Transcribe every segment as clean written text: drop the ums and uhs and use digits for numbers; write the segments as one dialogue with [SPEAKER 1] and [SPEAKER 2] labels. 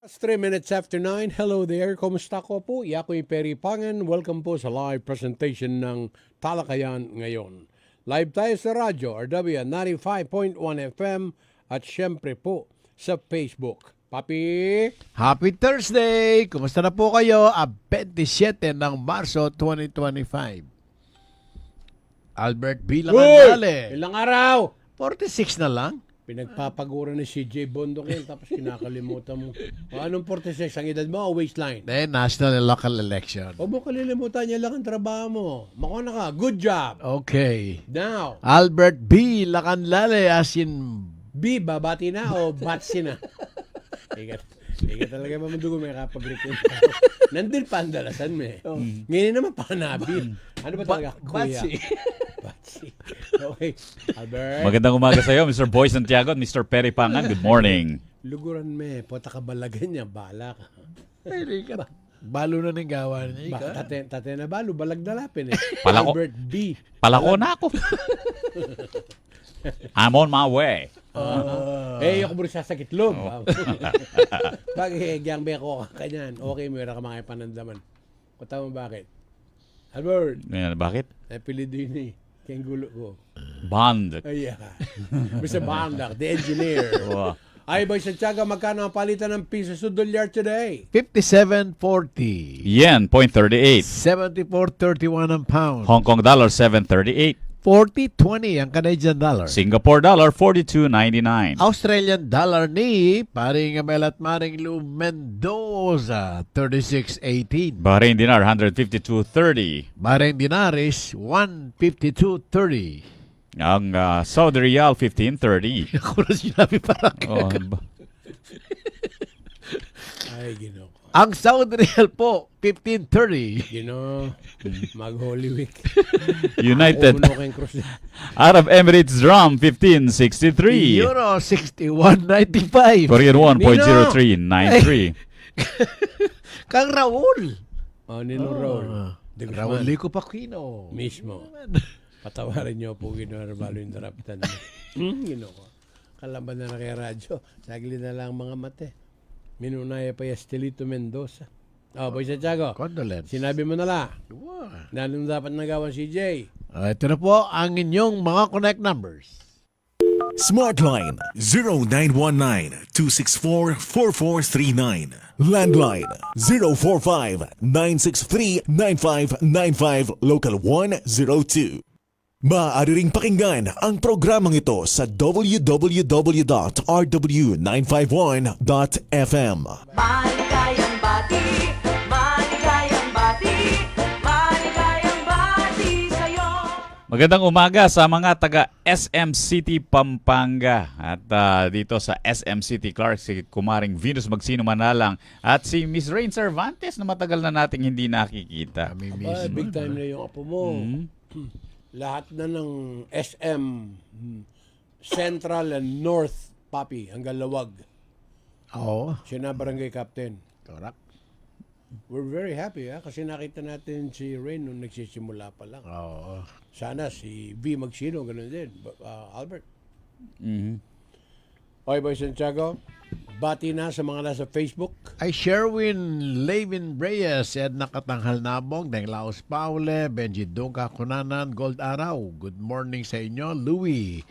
[SPEAKER 1] It's 3 minutes after 9. Hello there. Kumusta ko po? Ako'y Perry Pangan. Welcome po sa live presentation ng Talakayan ngayon. Live tayo sa radyo, RW 95.1 FM at syempre po sa Facebook. Papi?
[SPEAKER 2] Happy Thursday! Kumusta na po kayo? 27 ng Marso 2025. Albert B. Langandale.
[SPEAKER 1] Ilang araw?
[SPEAKER 2] 46 na lang.
[SPEAKER 1] Pinagpapagura ni CJ Bondok yan tapos kinakalimutan mo. Anong 46? Ang edad mo o waistline?
[SPEAKER 2] Then, national and local election.
[SPEAKER 1] Huwag mo kalilimutan niya lang ang trabaho mo. Makuna ka. Good job.
[SPEAKER 2] Okay.
[SPEAKER 1] Now,
[SPEAKER 2] Albert B. Langandale as in...
[SPEAKER 1] B, babati na o batsi na? Ika talaga mamandugo may kapag-record. Nandun pa ang dalasan mo eh. Ngayon naman panabi. Ano ba talaga? Kuya? Batsi. Okay. Albert.
[SPEAKER 3] Magandang umaga sa iyo, Mr. Boy Santiago at Mr. Perry Pangan. Good morning.
[SPEAKER 1] Luguran me. Pota ka balagan niya. Bala ka.
[SPEAKER 2] Ay, ka. Balo na ng gawa niya.
[SPEAKER 1] Tate na balo. Balag na lapin eh.
[SPEAKER 3] Palako.
[SPEAKER 1] Albert B.
[SPEAKER 3] Palako na ako. I'm on my way.
[SPEAKER 1] Ako mo rin sasakit loob. Bakit gyang be ako kanyan? Okay, mayroon ka mga panandaman. Kota mo bakit? Albert.
[SPEAKER 3] Bakit?
[SPEAKER 1] Napilido yun eh. Kaya gulo ko.
[SPEAKER 3] Bond.
[SPEAKER 1] Ay, Mr. Bandak, the engineer.
[SPEAKER 3] Wow.
[SPEAKER 1] Ay, Boy Santiago, magkano ang palitan ng piso sa dolyar today?
[SPEAKER 2] 57.40.
[SPEAKER 3] Yen, 0.38.
[SPEAKER 2] 74.31 ang pound.
[SPEAKER 3] Hong Kong dollar, 7.38.
[SPEAKER 2] 40.20 ang Canadian dollar.
[SPEAKER 3] Singapore dollar, 42.99.
[SPEAKER 2] Australian dollar ni paring Amel at Maring Lou Mendoza, 36.18.
[SPEAKER 3] Bahrain dinar, 152.30.
[SPEAKER 2] Bahrain dinaris, 152.30.
[SPEAKER 3] Ang Saudi Riyal, 15.30.
[SPEAKER 2] Ako na sinabi parang
[SPEAKER 3] Oh,
[SPEAKER 1] Ay, Gino.
[SPEAKER 2] ang Saudi Real po, 15.30.
[SPEAKER 1] Gino, mag-Holy Week.
[SPEAKER 3] United
[SPEAKER 1] Uno kayong cross.
[SPEAKER 3] Arab Emirates Drum, 15.63.
[SPEAKER 2] Euro, 61.95.
[SPEAKER 3] Korean won, 0.0393.
[SPEAKER 2] Kang Raul.
[SPEAKER 1] Nino Raul. De
[SPEAKER 2] Raul
[SPEAKER 1] Guzman.
[SPEAKER 2] Lico Pacino.
[SPEAKER 1] Mismo. Patawarin niyo po, Gino, Arbalo yung darapitan mo. Gino ko. Kalaban na kay radyo. Sagli na lang mga mate. Minunaya pa yung Estelito Mendoza. Boy Santiago.
[SPEAKER 2] Condolence.
[SPEAKER 1] Sinabi mo na la.
[SPEAKER 2] Wow.
[SPEAKER 1] Anong dapat nagawa si CJ?
[SPEAKER 2] Ito na po ang inyong mga connect numbers.
[SPEAKER 4] Smartline 0919-264-4439. Landline 045-963-9595 Local 102. Maaari ring pakinggan ang programang ito sa www.rw951.fm.
[SPEAKER 5] Maligayang bati, maligayang bati, maligayang bati sa'yo.
[SPEAKER 3] Magandang umaga sa mga taga SM City, Pampanga. At dito sa SM City, Clark, si Kumaring Venus Magsino Manalang at si Miss Rain Cervantes na matagal na nating hindi nakikita.
[SPEAKER 1] Big time na yung apo mo. Lahat na ng SM Central and North, Papi, hanggang Lawag.
[SPEAKER 2] Oo.
[SPEAKER 1] Siya na barangay captain.
[SPEAKER 2] Correct.
[SPEAKER 1] We're very happy kasi nakita natin si Rain nung nagsisimula pa lang.
[SPEAKER 2] Oo.
[SPEAKER 1] Sana si V Magsino, ganun din. Albert.
[SPEAKER 3] Mhm.
[SPEAKER 1] Okay, Boy Santiago. Bati na sa mga nasa Facebook.
[SPEAKER 2] Ay Sherwin Levin Reyes, Ed Nakatanghal Nabong, Deng Laos Paule, Benji Dungka Kunanan, Gold Araw. Good morning sa inyo, Louie.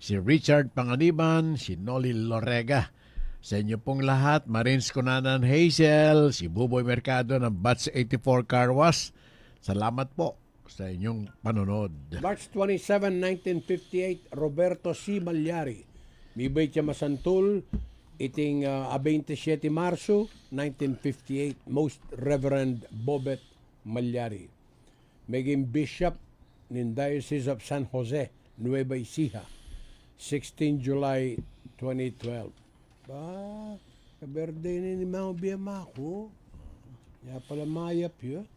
[SPEAKER 2] Si Richard Panganiban, si Noli Lorega. Sa inyo pong lahat, Marines Kunanan Hazel, si Buboy Mercado ng Bats 84 Car Wash. Salamat po sa inyong panonood.
[SPEAKER 1] March 27, 1958, Roberto C. Malyari. Mibay siya masantul. Iting 27 Marso 1958, Most Reverend Bobet Malyari. Maging Bishop ng Diocese of San Jose, Nueva Ecija, 16 July 2012. Ka-birthday ni Mao Biamako. Kaya pala mayap yun.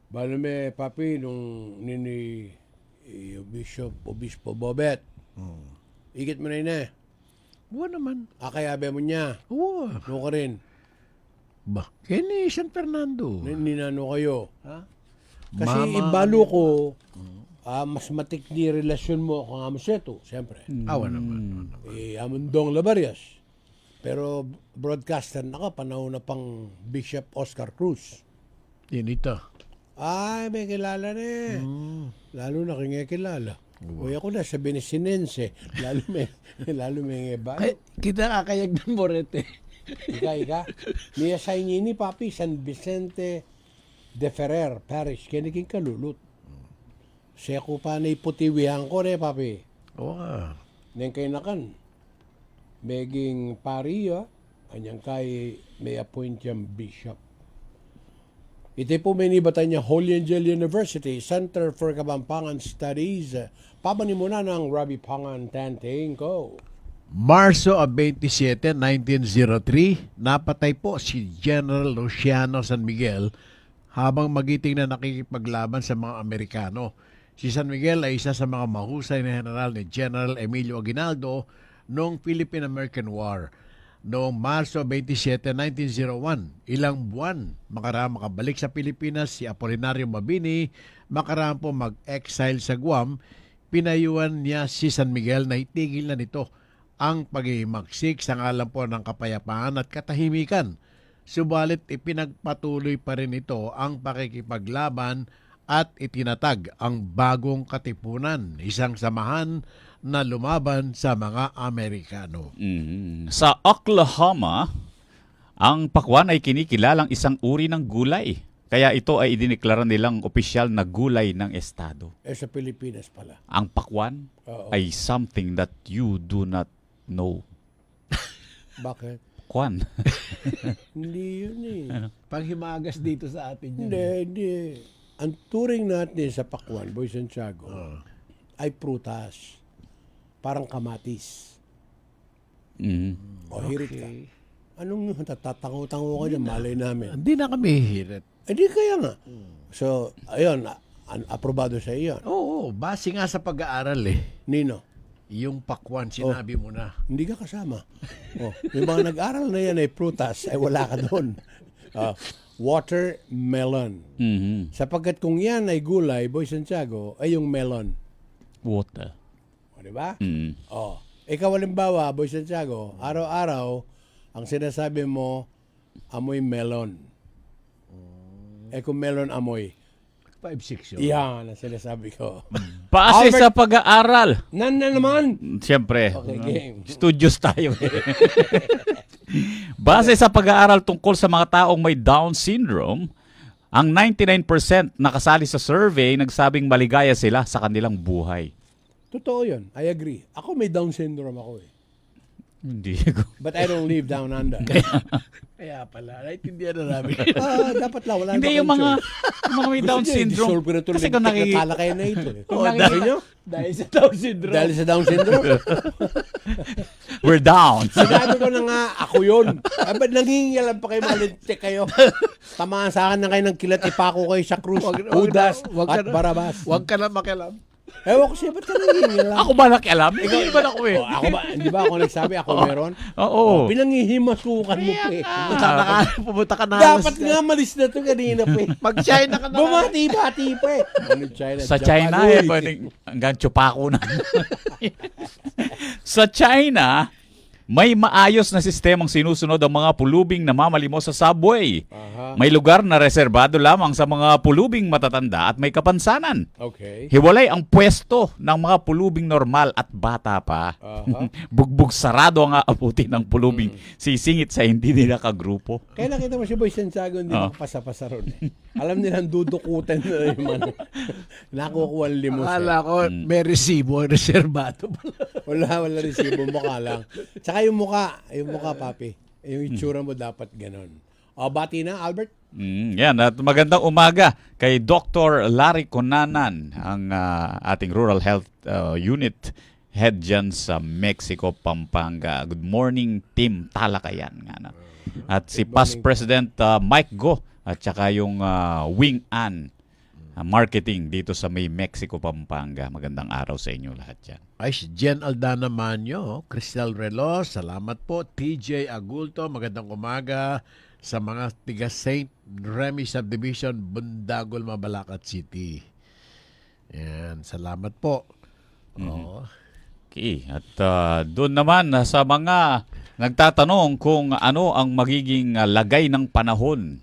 [SPEAKER 1] Balo may papi nung nini Bishop Obispo Bobet. Ikit mo na yun eh.
[SPEAKER 2] Oo naman.
[SPEAKER 1] Kaya mo niya.
[SPEAKER 2] Oo.
[SPEAKER 1] No ka rin.
[SPEAKER 2] Ba? Kini San Fernando.
[SPEAKER 1] Ninano kayo. Ha? Kasi
[SPEAKER 2] Mama.
[SPEAKER 1] ibalo ko, mas matik ni relasyon mo kung amo seto, siyempre.
[SPEAKER 2] Awa naman.
[SPEAKER 1] Amundong Labarias. Pero broadcaster na ka, panahon na pang Bishop Oscar Cruz.
[SPEAKER 2] Yun ito.
[SPEAKER 1] Ay, may kilala na eh. Lalo na kanya kilala. Uy, ako na sa Benesinense. Lalo may iba.
[SPEAKER 2] Ay, kita kakayag ng Morete.
[SPEAKER 1] Ika. Niya sa inyo ni Papi, San Vicente de Ferrer Parish. Kiniking kalulut. Siya ko pa na iputiwihan ko rin, Papi.
[SPEAKER 2] Oo nga.
[SPEAKER 1] Neng kay nakan. Meging pariya. Anyang kay may appoint yung bishop. Ito po may nibatan niya Holy Angel University Center for Kabampangan Studies. Pabani muna ng Rabbi Pangan Tanting ko.
[SPEAKER 2] Marso 27, 1903, napatay po si General Luciano San Miguel habang magiting na nakikipaglaban sa mga Amerikano. Si San Miguel ay isa sa mga mahusay na general ni General Emilio Aguinaldo noong Philippine-American War. Noong Marso 27, 1901, ilang buwan makabalik sa Pilipinas si Apolinario Mabini, makaraan po mag-exile sa Guam, pinayuan niya si San Miguel na itigil na nito ang paghihimagsik sa ngalan po ng kapayapaan at katahimikan. Subalit ipinagpatuloy pa rin ito ang pakikipaglaban at itinatag ang bagong katipunan, isang samahan na lumaban sa mga Amerikano.
[SPEAKER 3] Sa Oklahoma, ang pakwan ay kinikilalang isang uri ng gulay. Kaya ito ay idineklara nilang opisyal na gulay ng estado.
[SPEAKER 1] Sa Pilipinas pala.
[SPEAKER 3] Ang pakwan
[SPEAKER 1] Oo.
[SPEAKER 3] ay something that you do not know.
[SPEAKER 1] Bakit?
[SPEAKER 3] Kwan.
[SPEAKER 1] Hindi yun eh.
[SPEAKER 2] Panghimagas dito sa atin yun.
[SPEAKER 1] Hindi. Ang turing natin sa Pakwan, Boy Santiago, ay prutas. Parang kamatis. O hirit ka. Anong tatatango-tango ka dyan? Malay namin.
[SPEAKER 2] Hindi na kami hirit.
[SPEAKER 1] Hindi kaya nga. So, ayun, aprobado sa iyo.
[SPEAKER 2] Oo, base nga sa pag-aaral eh.
[SPEAKER 1] Nino,
[SPEAKER 2] Yung pakwan, sinabi mo na.
[SPEAKER 1] hindi ka kasama. Yung mga nag-aral na yan ay prutas, ay wala ka doon. Watermelon. Sapagkat kung yan ay gulay, Boy Santiago, ay yung melon.
[SPEAKER 3] Water.
[SPEAKER 1] O, di ba? Ikaw halimbawa, Boy Santiago, araw-araw, ang sinasabi mo, amoy melon. Kung melon amoy,
[SPEAKER 2] 5-6 yun.
[SPEAKER 1] yan ang sinasabi ko.
[SPEAKER 3] Base
[SPEAKER 1] Albert-
[SPEAKER 3] sa pag-aaral.
[SPEAKER 1] Nan na naman!
[SPEAKER 3] Siyempre,
[SPEAKER 1] Okay, game.
[SPEAKER 3] studios tayo. Base sa pag-aaral tungkol sa mga taong may Down syndrome, ang 99% nakasali sa survey nagsabing maligaya sila sa kanilang buhay.
[SPEAKER 1] Totoo yun. I agree. Ako may Down syndrome ako eh.
[SPEAKER 3] Hindi ko.
[SPEAKER 1] But I don't live down under.
[SPEAKER 2] Kaya pala, naintindihan na namin.
[SPEAKER 1] Dapat lang. Wala
[SPEAKER 3] Hindi
[SPEAKER 1] na
[SPEAKER 3] yung mga,
[SPEAKER 1] choice.
[SPEAKER 3] yung mga may Down
[SPEAKER 1] Gusto niyo,
[SPEAKER 3] syndrome.
[SPEAKER 1] i-dissolve ko na ito.
[SPEAKER 3] Kasi kung
[SPEAKER 1] Nagkakalakay na ito.
[SPEAKER 3] Kung
[SPEAKER 1] Gusto
[SPEAKER 3] nakikita-
[SPEAKER 1] niyo?
[SPEAKER 2] Dahil sa Down syndrome.
[SPEAKER 1] Dahil sa Down syndrome.
[SPEAKER 3] we're down.
[SPEAKER 1] Sigado ko na nga, ako yun. Ba't nangingialam pa kayo, malintik kayo? Tamaan sa akin na kayo ng kilat, ipako kayo sa krus, Judas, at Barabas.
[SPEAKER 2] Huwag ka na makialam.
[SPEAKER 1] Ewan ko siya, ba't ka nangingialam?
[SPEAKER 3] Ako ba nakialam? Hindi ba ako eh.
[SPEAKER 1] Ako ba, hindi ba ako nagsabi, ako meron?
[SPEAKER 3] Oo.
[SPEAKER 1] Pinangihimasukan mo pa eh.
[SPEAKER 2] Pumunta ka na.
[SPEAKER 1] Dapat nga malis na to kanina pa eh.
[SPEAKER 2] Mag-China ka na.
[SPEAKER 1] Bumati-bati pa eh. Ano China?
[SPEAKER 3] Sa
[SPEAKER 1] Japan,
[SPEAKER 3] China
[SPEAKER 1] uy.
[SPEAKER 3] eh, pwedeng hanggang tsupako na. Sa China, may maayos na sistemang sinusunod ang mga pulubing namamalimos sa subway. May lugar na reserbado lamang sa mga pulubing matatanda at may kapansanan.
[SPEAKER 1] Okay.
[SPEAKER 3] Hiwalay ang pwesto ng mga pulubing normal at bata pa. Bugbog sarado ang aabutin ng pulubing sisingit sa hindi nila kagrupo.
[SPEAKER 1] Kaya nakita mo si Boy Santiago hindi makapasa-pasa ron eh. Alam nilang dudukutan na yung ano. Nakukuha ang limos.
[SPEAKER 2] Akala ko, may resibo, reservado pala.
[SPEAKER 1] Wala resibo, mukha lang. Tsaka yung mukha, papi. Yung itsura mo dapat ganon. O, bati na, Albert?
[SPEAKER 3] Yan, at magandang umaga kay Dr. Larry Conanan, ang ating Rural Health Unit head dyan sa Mexico, Pampanga. Good morning, Team Talakayan. At si past President Mike Go at saka yung Wing An marketing dito sa may Mexico, Pampanga. Magandang araw sa inyo lahat dyan.
[SPEAKER 2] Ay, si Jen Aldana Manyo, Cristal Relos, salamat po. TJ Agulto, magandang umaga sa mga tiga St. Remy Subdivision, Bundagol, Mabalacat City. Yan, salamat po. Oo.
[SPEAKER 3] Okay. At doon naman sa mga nagtatanong kung ano ang magiging lagay ng panahon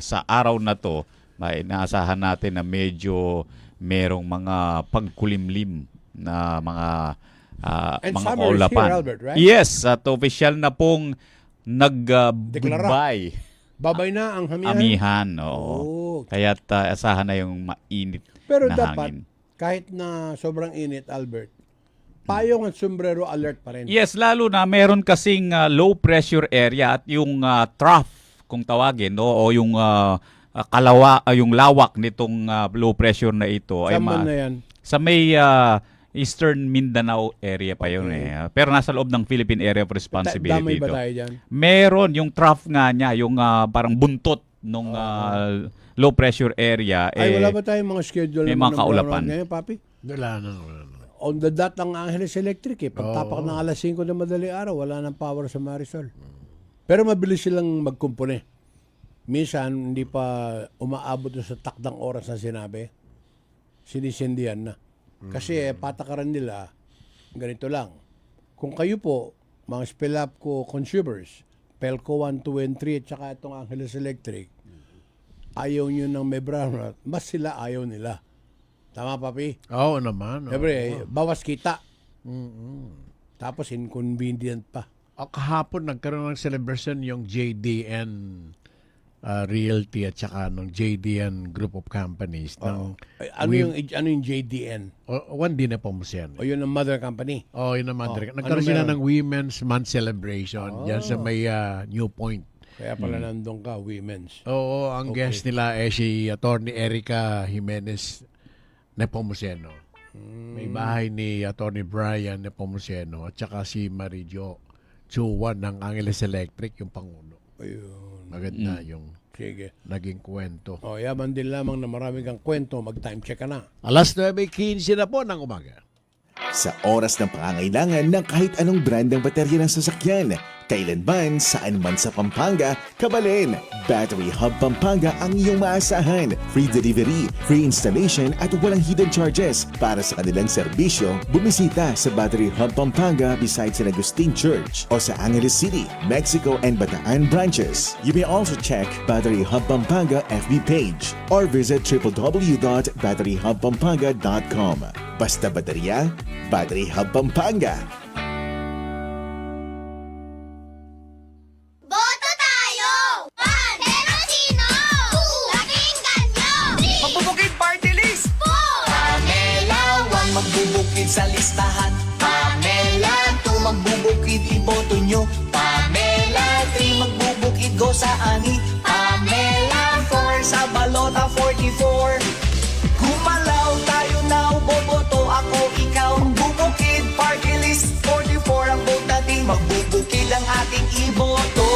[SPEAKER 3] sa araw na to, may inaasahan natin na medyo merong mga pagkulimlim na mga
[SPEAKER 1] And
[SPEAKER 3] mga
[SPEAKER 1] summer is
[SPEAKER 3] kaulapan.
[SPEAKER 1] here, Albert, right?
[SPEAKER 3] Yes, at official na pong nag-goodbye.
[SPEAKER 1] Babay na ang hamihan.
[SPEAKER 3] Amihan, oo.
[SPEAKER 1] Oh.
[SPEAKER 3] Kaya't asahan na yung mainit
[SPEAKER 1] Pero
[SPEAKER 3] na
[SPEAKER 1] dapat,
[SPEAKER 3] hangin.
[SPEAKER 1] kahit na sobrang init, Albert, payong at sombrero alert pa rin.
[SPEAKER 3] Yes, lalo na meron kasing low pressure area at yung trough kung tawagin, no, o yung yung lawak nitong low pressure na ito ay
[SPEAKER 1] Saan man na yan?
[SPEAKER 3] sa may Eastern Mindanao area pa yun pero nasa loob ng Philippine Area of Responsibility
[SPEAKER 1] Damay ba
[SPEAKER 3] ito.
[SPEAKER 1] tayo dyan?
[SPEAKER 3] Meron yung trough nga niya, yung parang buntot nung low pressure area.
[SPEAKER 1] Ay, wala ba tayong mga schedule
[SPEAKER 3] may
[SPEAKER 1] naman
[SPEAKER 3] mga
[SPEAKER 1] ng
[SPEAKER 3] kaulapan.
[SPEAKER 1] brown ngayon, papi?
[SPEAKER 2] Wala na.
[SPEAKER 1] On the dot ang Angeles Electric eh. Pagtapak ng alas 5 na madali araw, wala nang power sa Marisol. Pero mabilis silang magkumpone. Minsan, hindi pa umaabot sa takdang oras na sinabi. Sinisindihan na. Kasi patakaran nila, ganito lang. Kung kayo po, mga Spelapco consumers, Pelco 1, 2, and 3, at saka itong Angeles Electric, ayaw nyo ng may brownout, mas sila ayaw nila. Tama, papi?
[SPEAKER 2] Oo naman.
[SPEAKER 1] Siyempre, bawas kita. Tapos inconvenient pa.
[SPEAKER 2] Kahapon nagkaroon ng celebration yung JDN Realty at saka ng JDN Group of Companies. Ng
[SPEAKER 1] Ay, ano yung JDN?
[SPEAKER 2] One din na po mo siya.
[SPEAKER 1] O yun ang mother company?
[SPEAKER 2] Yun naman. Nagkaroon
[SPEAKER 1] ano
[SPEAKER 2] sila
[SPEAKER 1] meron?
[SPEAKER 2] ng Women's Month celebration dyan sa may New Point.
[SPEAKER 1] Kaya pala nandun ka, women's.
[SPEAKER 2] Oo, ang guest nila si Attorney Erica Jimenez Nepomuceno. May bahay ni Attorney Brian Nepomuceno at saka si Marijo Chuwan ng Angeles Electric, yung Pangulo.
[SPEAKER 1] Ayun.
[SPEAKER 2] Maganda yung
[SPEAKER 1] Sige.
[SPEAKER 2] naging kwento.
[SPEAKER 1] O, yaman din lamang na marami kang kwento. Mag-time check ka na.
[SPEAKER 2] Alas 9:15 na po ng umaga.
[SPEAKER 4] Sa oras ng pangangailangan ng kahit anong brand ng baterya ng sasakyan, kailanman, saan man sa Pampanga, kabalin. Battery Hub Pampanga ang iyong maasahan. Free delivery, free installation at walang hidden charges. Para sa kanilang serbisyo, bumisita sa Battery Hub Pampanga beside San Agustin Church o sa Angeles City, Mexico and Bataan branches. You may also check Battery Hub Pampanga FB page or visit www.batteryhubpampanga.com. Basta baterya, Battery Hub Pampanga.
[SPEAKER 6] Boto tayo! 1. Pero sino? 2. Pakinggan nyo! 3.
[SPEAKER 5] Magbubukid party list!
[SPEAKER 6] 4.
[SPEAKER 5] Pamela, 1 magbubukid sa listahan. Pamela, 2 magbubukid, iboto nyo. Pamela, 3 magbubukid, go sa ani. Pamela, 4 sa balota 44. Gumalaw tayo now, boboto ako, ikaw. Magbubukid party list 44 ang vote natin. Magbubukid ang ating iboto.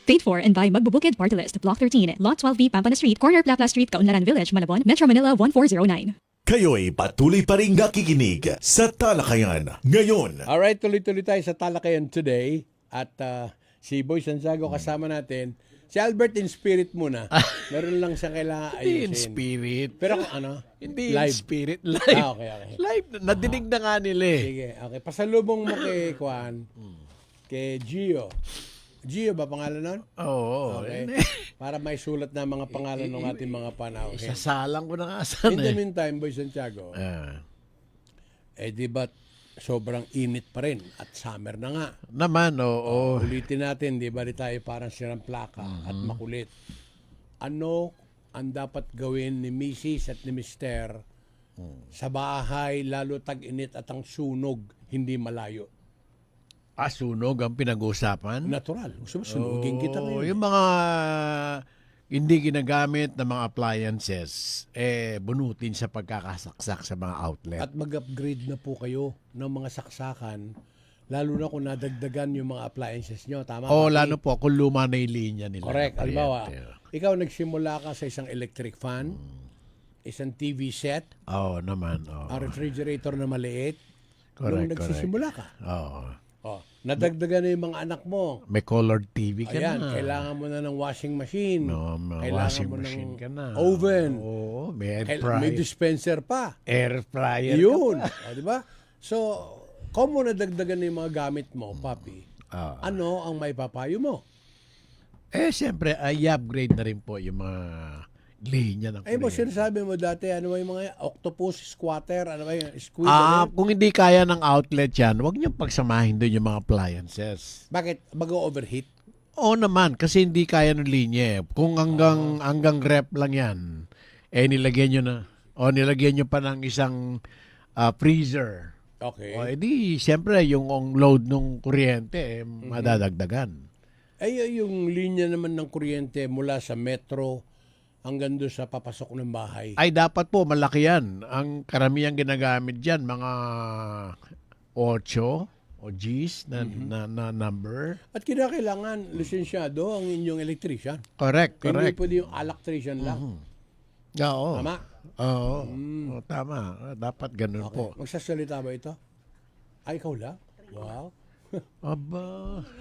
[SPEAKER 7] Paid for and by Magbubukid Party List, Block 13, Lot 12B, Pampana Street, Corner Plapla Street, Kaunlaran Village, Malabon, Metro Manila 1409.
[SPEAKER 4] Kayo'y patuloy pa rin nakikinig sa Talakayan ngayon.
[SPEAKER 1] Alright, tuloy-tuloy tayo sa talakayan today. At si Boy Santiago kasama natin. Si Albert in spirit muna. Meron lang siya kailangan
[SPEAKER 2] Hindi in
[SPEAKER 1] ayusin.
[SPEAKER 2] spirit.
[SPEAKER 1] Pero ano?
[SPEAKER 2] Hindi in
[SPEAKER 1] Live.
[SPEAKER 2] spirit. Live.
[SPEAKER 1] Okay.
[SPEAKER 2] Live. Nadinig na nga nila eh.
[SPEAKER 1] Sige, okay. Pasalubong mo kay Kwan, kay Gio. Gio ba pangalan nun?
[SPEAKER 2] Oo.
[SPEAKER 1] Okay. Para may sulat na mga pangalan ng ating mga panahon.
[SPEAKER 2] Sasalang ko na nga sana
[SPEAKER 1] In the
[SPEAKER 2] eh.
[SPEAKER 1] meantime, Boy Santiago, di ba sobrang init pa rin at summer na nga.
[SPEAKER 2] Naman, oo.
[SPEAKER 1] Ulitin natin, di ba di tayo parang sirang plaka at makulit. Ano ang dapat gawin ni Mrs. at ni Mr. sa bahay, lalo tag-init at ang sunog hindi malayo?
[SPEAKER 2] Sunog ang pinag-uusapan.
[SPEAKER 1] Natural. Gusto mo sunugin kita ngayon.
[SPEAKER 2] Yung mga hindi ginagamit na mga appliances, bunutin sa pagkakasaksak sa mga outlet.
[SPEAKER 1] At mag-upgrade na po kayo ng mga saksakan, lalo na kung nadagdagan yung mga appliances nyo. Tama ba?
[SPEAKER 2] Lalo po kung luma na yung linya nila.
[SPEAKER 1] Correct.
[SPEAKER 2] na
[SPEAKER 1] Halimbawa,
[SPEAKER 2] kuryente.
[SPEAKER 1] ikaw nagsimula ka sa isang electric fan, isang TV set,
[SPEAKER 2] Oo naman. Oo.
[SPEAKER 1] a refrigerator na maliit, nung
[SPEAKER 2] Correct,
[SPEAKER 1] nagsisimula ka.
[SPEAKER 2] Oo.
[SPEAKER 1] Oh, nadagdagan na yung mga anak mo.
[SPEAKER 2] May colored TV ka
[SPEAKER 1] Ayan,
[SPEAKER 2] na.
[SPEAKER 1] kailangan mo na ng washing machine.
[SPEAKER 2] No, may
[SPEAKER 1] Kailangan
[SPEAKER 2] washing
[SPEAKER 1] mo ng
[SPEAKER 2] machine ka na.
[SPEAKER 1] oven.
[SPEAKER 2] Oo, may air
[SPEAKER 1] May
[SPEAKER 2] fryer.
[SPEAKER 1] dispenser pa.
[SPEAKER 2] Air fryer ka
[SPEAKER 1] Yun.
[SPEAKER 2] pa.
[SPEAKER 1] O, di ba? So, kung mo nadagdagan na yung mga gamit mo, papi,
[SPEAKER 2] Ah.
[SPEAKER 1] ano ang may papayo mo?
[SPEAKER 2] Siyempre, i-upgrade na rin po yung mga linya ng
[SPEAKER 1] Ay mo,
[SPEAKER 2] kuryente.
[SPEAKER 1] sinasabi mo dati, ano ba yung mga octopus, squatter, ano ba yung squid?
[SPEAKER 2] Ah,
[SPEAKER 1] ano yun?
[SPEAKER 2] kung hindi kaya ng outlet yan, huwag niyo pagsamahin doon yung mga appliances.
[SPEAKER 1] Bakit? Mag-overheat?
[SPEAKER 2] Oo naman, kasi hindi kaya ng linya eh. Kung hanggang rep lang yan, nilagyan nyo na, nilagyan nyo pa ng isang freezer.
[SPEAKER 1] Okay.
[SPEAKER 2] O, edi, siyempre, yung load ng kuryente, madadagdagan.
[SPEAKER 1] Ay, yung linya naman ng kuryente mula sa metro hanggang doon sa papasok ng bahay.
[SPEAKER 2] Ay, dapat po, malaki yan. Ang karamihang ginagamit dyan, mga 8 o Gs na number.
[SPEAKER 1] At kinakailangan lisensyado ang inyong electrician.
[SPEAKER 2] Correct,
[SPEAKER 1] Hindi
[SPEAKER 2] correct.
[SPEAKER 1] pwede yung electrician lang.
[SPEAKER 2] Oo.
[SPEAKER 1] Tama?
[SPEAKER 2] Oo. Oo, tama. Dapat ganun po.
[SPEAKER 1] Magsasalita ba ito? Ay, ikaw lang? Wow.
[SPEAKER 2] Aba.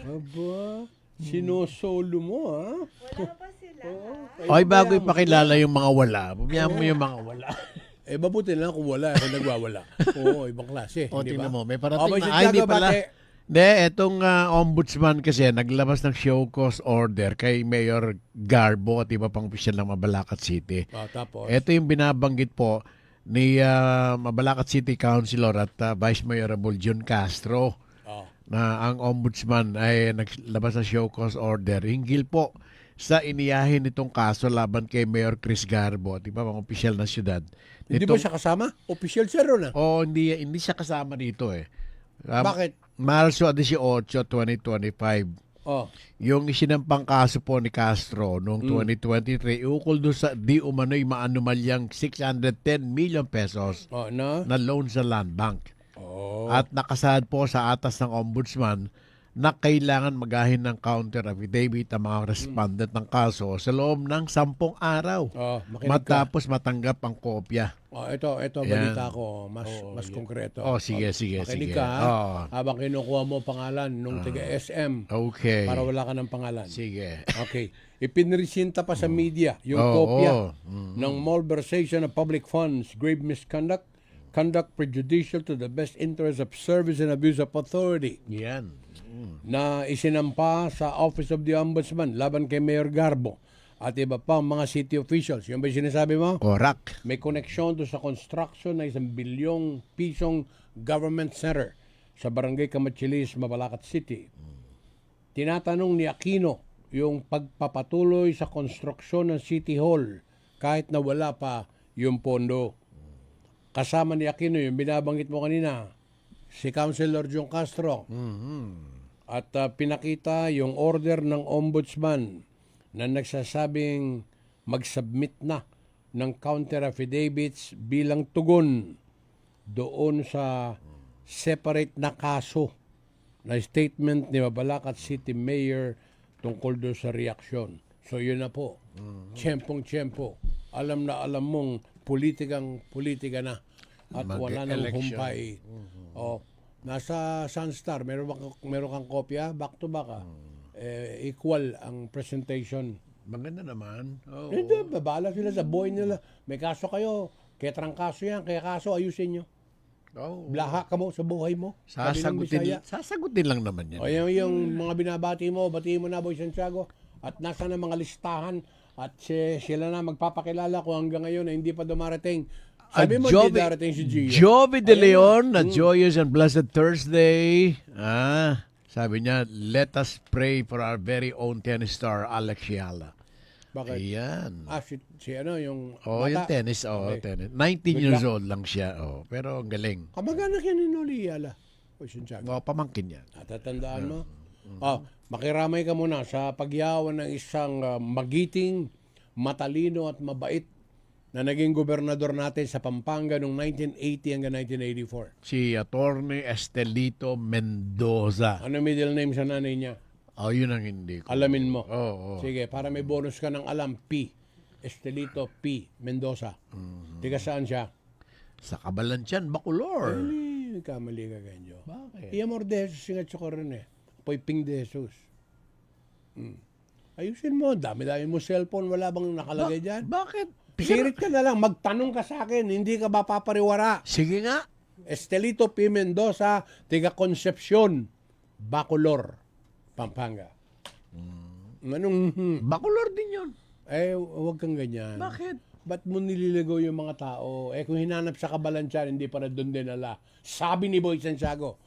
[SPEAKER 1] Aba, sinosolo mo, ha?
[SPEAKER 2] Ay, bago ipakilala yung mga wala, bumiyaan mo yung mga wala.
[SPEAKER 1] Eh, mabuti lang kung wala, kung nagwawala. Oo, ibang klase.
[SPEAKER 2] O,
[SPEAKER 1] di ba?
[SPEAKER 2] tingnan mo, may parating
[SPEAKER 1] Boy
[SPEAKER 2] na.
[SPEAKER 1] Santiago,
[SPEAKER 2] Ay, hindi pala.
[SPEAKER 1] bate.
[SPEAKER 2] Hindi, etong ombudsman kasi naglabas ng show cause order kay Mayor Garbo at iba pang opisyal ng Mabalacat City.
[SPEAKER 1] Tapos,
[SPEAKER 2] Ito yung binabanggit po ni Mabalacat City Councilor at Vice Mayorable Jun Castro
[SPEAKER 1] oh,
[SPEAKER 2] na ang ombudsman ay naglabas ng show cause order hinggil po sa iniyahin nitong kaso laban kay Mayor Chris Garbo at iba mga opisyal ng syudad.
[SPEAKER 1] hindi ba siya kasama? Official zero na.
[SPEAKER 2] Hindi siya kasama dito eh.
[SPEAKER 1] Bakit?
[SPEAKER 2] Marso 18, 2025.
[SPEAKER 1] Oh,
[SPEAKER 2] Yung isinampang kaso po ni Castro noong 2023, ukol doon sa di umano'y maanumalyang 610 million pesos
[SPEAKER 1] na?
[SPEAKER 2] na loan sa land bank.
[SPEAKER 1] Oh,
[SPEAKER 2] At nakasaad po sa atas ng ombudsman na kailangan magahin ng counter affidavit ang mga respondent ng kaso sa loob ng 10 araw.
[SPEAKER 1] makinig ka.
[SPEAKER 2] Matapos matanggap ang kopya.
[SPEAKER 1] Ito
[SPEAKER 2] Yan.
[SPEAKER 1] balita ko, mas konkreto.
[SPEAKER 2] Sige.
[SPEAKER 1] Makinig
[SPEAKER 2] Sige.
[SPEAKER 1] ka, ha?
[SPEAKER 2] Oo.
[SPEAKER 1] Habang kinukuha mo pangalan nung taga-SM
[SPEAKER 2] Okay.
[SPEAKER 1] para wala ka ng pangalan.
[SPEAKER 2] Sige.
[SPEAKER 1] Okay. Ipinresinta pa sa media yung
[SPEAKER 2] Oo,
[SPEAKER 1] kopya
[SPEAKER 2] oo.
[SPEAKER 1] ng malversation of public funds, grave misconduct, conduct prejudicial to the best interest of service and abuse of authority
[SPEAKER 2] Yan.
[SPEAKER 1] na isinampa sa Office of the Ombudsman laban kay Mayor Garbo at iba pa mga city officials. Yung ba yung sinasabi mo?
[SPEAKER 2] Correct.
[SPEAKER 1] May koneksyon doon sa construction ng 1 bilyong pisong government center sa Barangay Camachilis, Mabalacat City. Tinatanong ni Aquino yung pagpapatuloy sa konstruksyon ng City Hall kahit na wala pa yung pondo. Kasama ni Aquino yung binabanggit mo kanina, si Councilor Jun Castro. At pinakita yung order ng ombudsman na nagsasabing mag-submit na ng counter affidavits bilang tugon doon sa separate na kaso na statement ni Mabalacat City Mayor tungkol doon sa reaksyon. So yun na po. Tiyempong-tiyempo. Alam na alam mong politika na at wala nang
[SPEAKER 2] Mag-election.
[SPEAKER 1] humpay. Nasa Sunstar, meron kang kopya, back to back. Equal ang presentation.
[SPEAKER 2] Maganda naman. Oo.
[SPEAKER 1] Hindi, babala sila sa buhay nila. May kaso kayo, kaya trangkaso yan, kaya kaso ayusin nyo.
[SPEAKER 2] Oo.
[SPEAKER 1] Blaha ka mo sa buhay mo. Sabi ng Bisaya.
[SPEAKER 2] Sasagutin lang naman yan.
[SPEAKER 1] O yung mga binabati mo, batiin mo na, Boy Santiago. At nasa na mga listahan at sila na magpapakilala kung hanggang ngayon na hindi pa dumarating. Sabi mo, hindi darating si Gio.
[SPEAKER 2] Jovi De Leon, na Joyous and Blessed Thursday. Sabi niya, let us pray for our very own tennis star, Alex Yala.
[SPEAKER 1] Bakit?
[SPEAKER 2] Ayan.
[SPEAKER 1] Si ano, yung
[SPEAKER 2] Yung
[SPEAKER 1] bata.
[SPEAKER 2] tennis.
[SPEAKER 1] Okay.
[SPEAKER 2] Tennis. 19 years old lang siya. Pero ang galing.
[SPEAKER 1] Kamag-anak yan ni Noli Yala. Boy Santiago.
[SPEAKER 2] Pamangkin yan.
[SPEAKER 1] Natatandaan mo? Makiramay ka muna sa pagyawan ng isang magiting, matalino at mabait na naging gobernador natin sa Pampanga noong 1980 hanggang 1984.
[SPEAKER 2] Si Attorney Estelito Mendoza.
[SPEAKER 1] Ano middle name sa nanay niya?
[SPEAKER 2] Yun ang hindi ko.
[SPEAKER 1] Alamin mo.
[SPEAKER 2] Oo.
[SPEAKER 1] Sige, para may bonus ka ng alam. P. Estelito P. Mendoza. Tiga saan siya?
[SPEAKER 2] Sa Cabalantian, Bacolor.
[SPEAKER 1] kamali ka ganyo?
[SPEAKER 2] Bakit?
[SPEAKER 1] Iamor de Jesus yung atso ko rin eh. Apoy ping de Jesus. Ayusin mo, dami-dami mo cellphone, wala bang nakalagay dyan?
[SPEAKER 2] Bakit?
[SPEAKER 1] Sirit ka na lang, magtanong ka sa akin, hindi ka ba papariwara?
[SPEAKER 2] Sige nga.
[SPEAKER 1] Estelito P. Mendoza, tiga Concepcion, Bacolor, Pampanga. Anong,
[SPEAKER 2] Bacolor din yun.
[SPEAKER 1] huwag kang ganyan.
[SPEAKER 2] Bakit?
[SPEAKER 1] Ba't mo nililigaw yung mga tao? Kung hinanap sa Kabalansyan, hindi pa na doon dinala. Sabi ni Boy Santiago,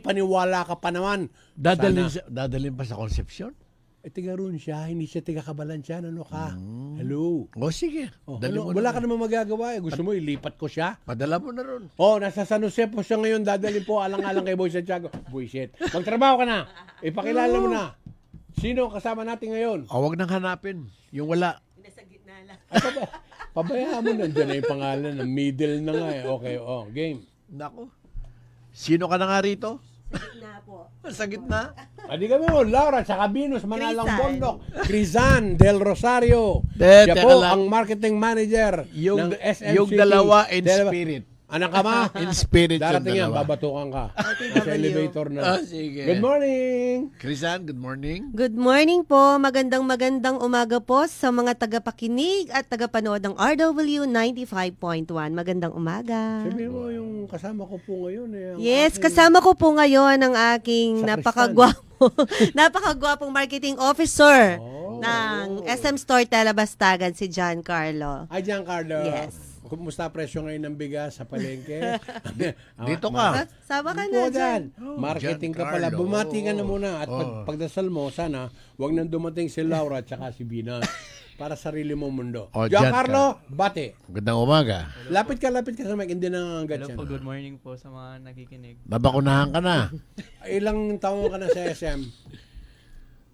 [SPEAKER 1] paniwala ka pa naman.
[SPEAKER 2] Dadalhin pa sa Concepcion?
[SPEAKER 1] Tiga roon siya, hindi siya tiga Kabalansyan. Ano ka? Hello?
[SPEAKER 2] O sige. Dali mo
[SPEAKER 1] Wala
[SPEAKER 2] na.
[SPEAKER 1] ka naman magagawa. Gusto mo, ilipat ko siya?
[SPEAKER 2] Padala mo na ron.
[SPEAKER 1] Nasa San Jose po siya ngayon. Dadalhin po, alang-alang kay Boy Santiago. Bullshit. Magtrabaho ka na. Ipakilala mo na. Sino ang kasama natin ngayon?
[SPEAKER 2] Huwag nang hanapin. Yung wala.
[SPEAKER 1] Pabayaan mo, nandiyan na yung pangalan. Ng middle na nga eh. Okay, game.
[SPEAKER 2] Nako. Sino ka na nga rito?
[SPEAKER 8] Na po.
[SPEAKER 2] Sa gitna.
[SPEAKER 1] Adi kami mo, Laura, tsaka Venus, Manalang Bondok, Crizan Del Rosario.
[SPEAKER 2] Teka
[SPEAKER 1] Siya po
[SPEAKER 2] lang.
[SPEAKER 1] ang marketing manager ng SM
[SPEAKER 2] Yung
[SPEAKER 1] City.
[SPEAKER 2] dalawa in spirit.
[SPEAKER 1] Anak ka ma?
[SPEAKER 2] In spirit yung
[SPEAKER 1] Darating yan,
[SPEAKER 2] dalawa.
[SPEAKER 1] babatukan ka. Sa elevator na.
[SPEAKER 2] Sige.
[SPEAKER 1] Good morning!
[SPEAKER 2] Crisan, good morning.
[SPEAKER 8] Good morning po. Magandang umaga po sa mga tagapakinig at tagapanood ng RW 95.1. Magandang umaga.
[SPEAKER 1] Sabihin mo yung kasama ko po ngayon. Ang
[SPEAKER 8] Yes,
[SPEAKER 1] aking-
[SPEAKER 8] kasama ko po ngayon ang aking
[SPEAKER 1] Sa
[SPEAKER 8] napakagwapong marketing officer
[SPEAKER 1] Oh.
[SPEAKER 8] ng SM Store Talabastagan, si Giancarlo.
[SPEAKER 1] Ay, Giancarlo.
[SPEAKER 8] Yes.
[SPEAKER 1] Kumusta presyo ngayon ng bigas sa palengke?
[SPEAKER 2] Dito ka.
[SPEAKER 8] Sama ka
[SPEAKER 1] Po
[SPEAKER 8] na
[SPEAKER 1] dyan.
[SPEAKER 8] dyan.
[SPEAKER 1] Marketing ka pala.
[SPEAKER 2] Giancarlo.
[SPEAKER 1] Bumati ka na muna. At
[SPEAKER 2] Oo.
[SPEAKER 1] pagdasal mo, sana, wag nang dumating si Laura at saka si Binas. Para sarili mong mundo.
[SPEAKER 2] Oh,
[SPEAKER 1] Giancarlo, bate.
[SPEAKER 2] Magandang umaga.
[SPEAKER 1] Lapit ka sa mic. Hindi na hanggat
[SPEAKER 9] Hello
[SPEAKER 1] yan.
[SPEAKER 9] po, good morning po sa mga nakikinig.
[SPEAKER 2] Nabakunahan ka na.
[SPEAKER 1] Ilang taon ka na sa SM?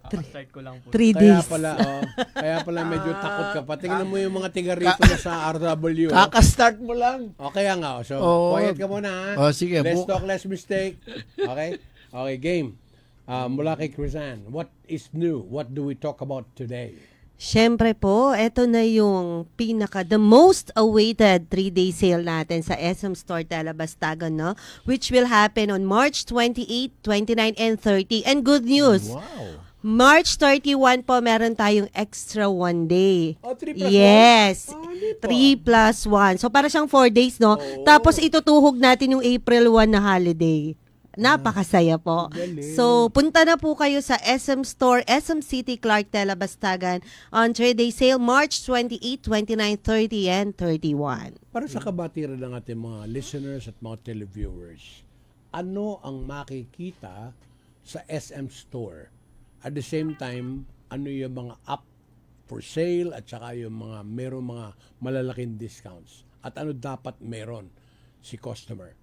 [SPEAKER 9] Start ko lang po.
[SPEAKER 8] 3
[SPEAKER 1] Kaya
[SPEAKER 8] days.
[SPEAKER 1] pala medyo takot ka pa. Tingnan mo yung mga tiga rito na sa RW.
[SPEAKER 2] Kaka-start mo lang.
[SPEAKER 1] Okay nga. So,
[SPEAKER 2] Oo.
[SPEAKER 1] quiet ka muna ha.
[SPEAKER 2] Sige.
[SPEAKER 1] Let's talk, less mistake. Okay? Okay, game. Mula kay Crisan. What is new? What do we talk about today?
[SPEAKER 8] Siyempre po, eto na yung the most awaited 3-day sale natin sa SM Store Talabastagan, no? Which will happen on March 28, 29, and 30. And good news,
[SPEAKER 2] Wow.
[SPEAKER 8] March 31 po, meron tayong extra 1 day.
[SPEAKER 1] 3+1?
[SPEAKER 8] Yes.
[SPEAKER 1] Hindi pa.
[SPEAKER 8] 3+1. So, para siyang 4 days, no? Tapos, itutuhog natin yung April 1 na holiday. Napakasaya po.
[SPEAKER 1] Galing.
[SPEAKER 8] So, punta na po kayo sa SM Store, SM City, Clark, Talabastagan on 3-day sale, March 28, 29, 30, and 31.
[SPEAKER 1] Para sa kabatiran ng ating mga listeners at mga televiewers, ano ang makikita sa SM Store? At the same time, ano yung mga up for sale at saka yung mga meron mga malalaking discounts? At ano dapat meron si customer?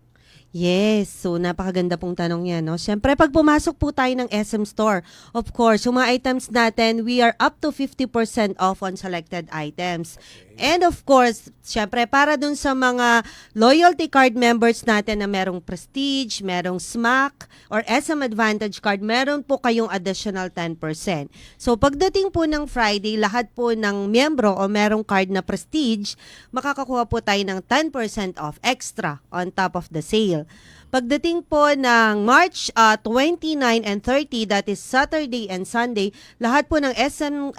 [SPEAKER 8] Yes, so napakaganda pong tanong yan, no? Siyempre, pag pumasok po tayo ng SM Store, of course, yung mga items natin, we are up to 50% off on selected items. And of course, siyempre, para dun sa mga loyalty card members natin na merong Prestige, merong SMAC, or SM Advantage card, meron po kayong additional 10%. So, pagdating po ng Friday, lahat po ng miyembro o merong card na Prestige, makakakuha po tayo ng 10% off extra on top of the sale. Pagdating po ng March 29 and 30, that is Saturday and Sunday, lahat po ng SM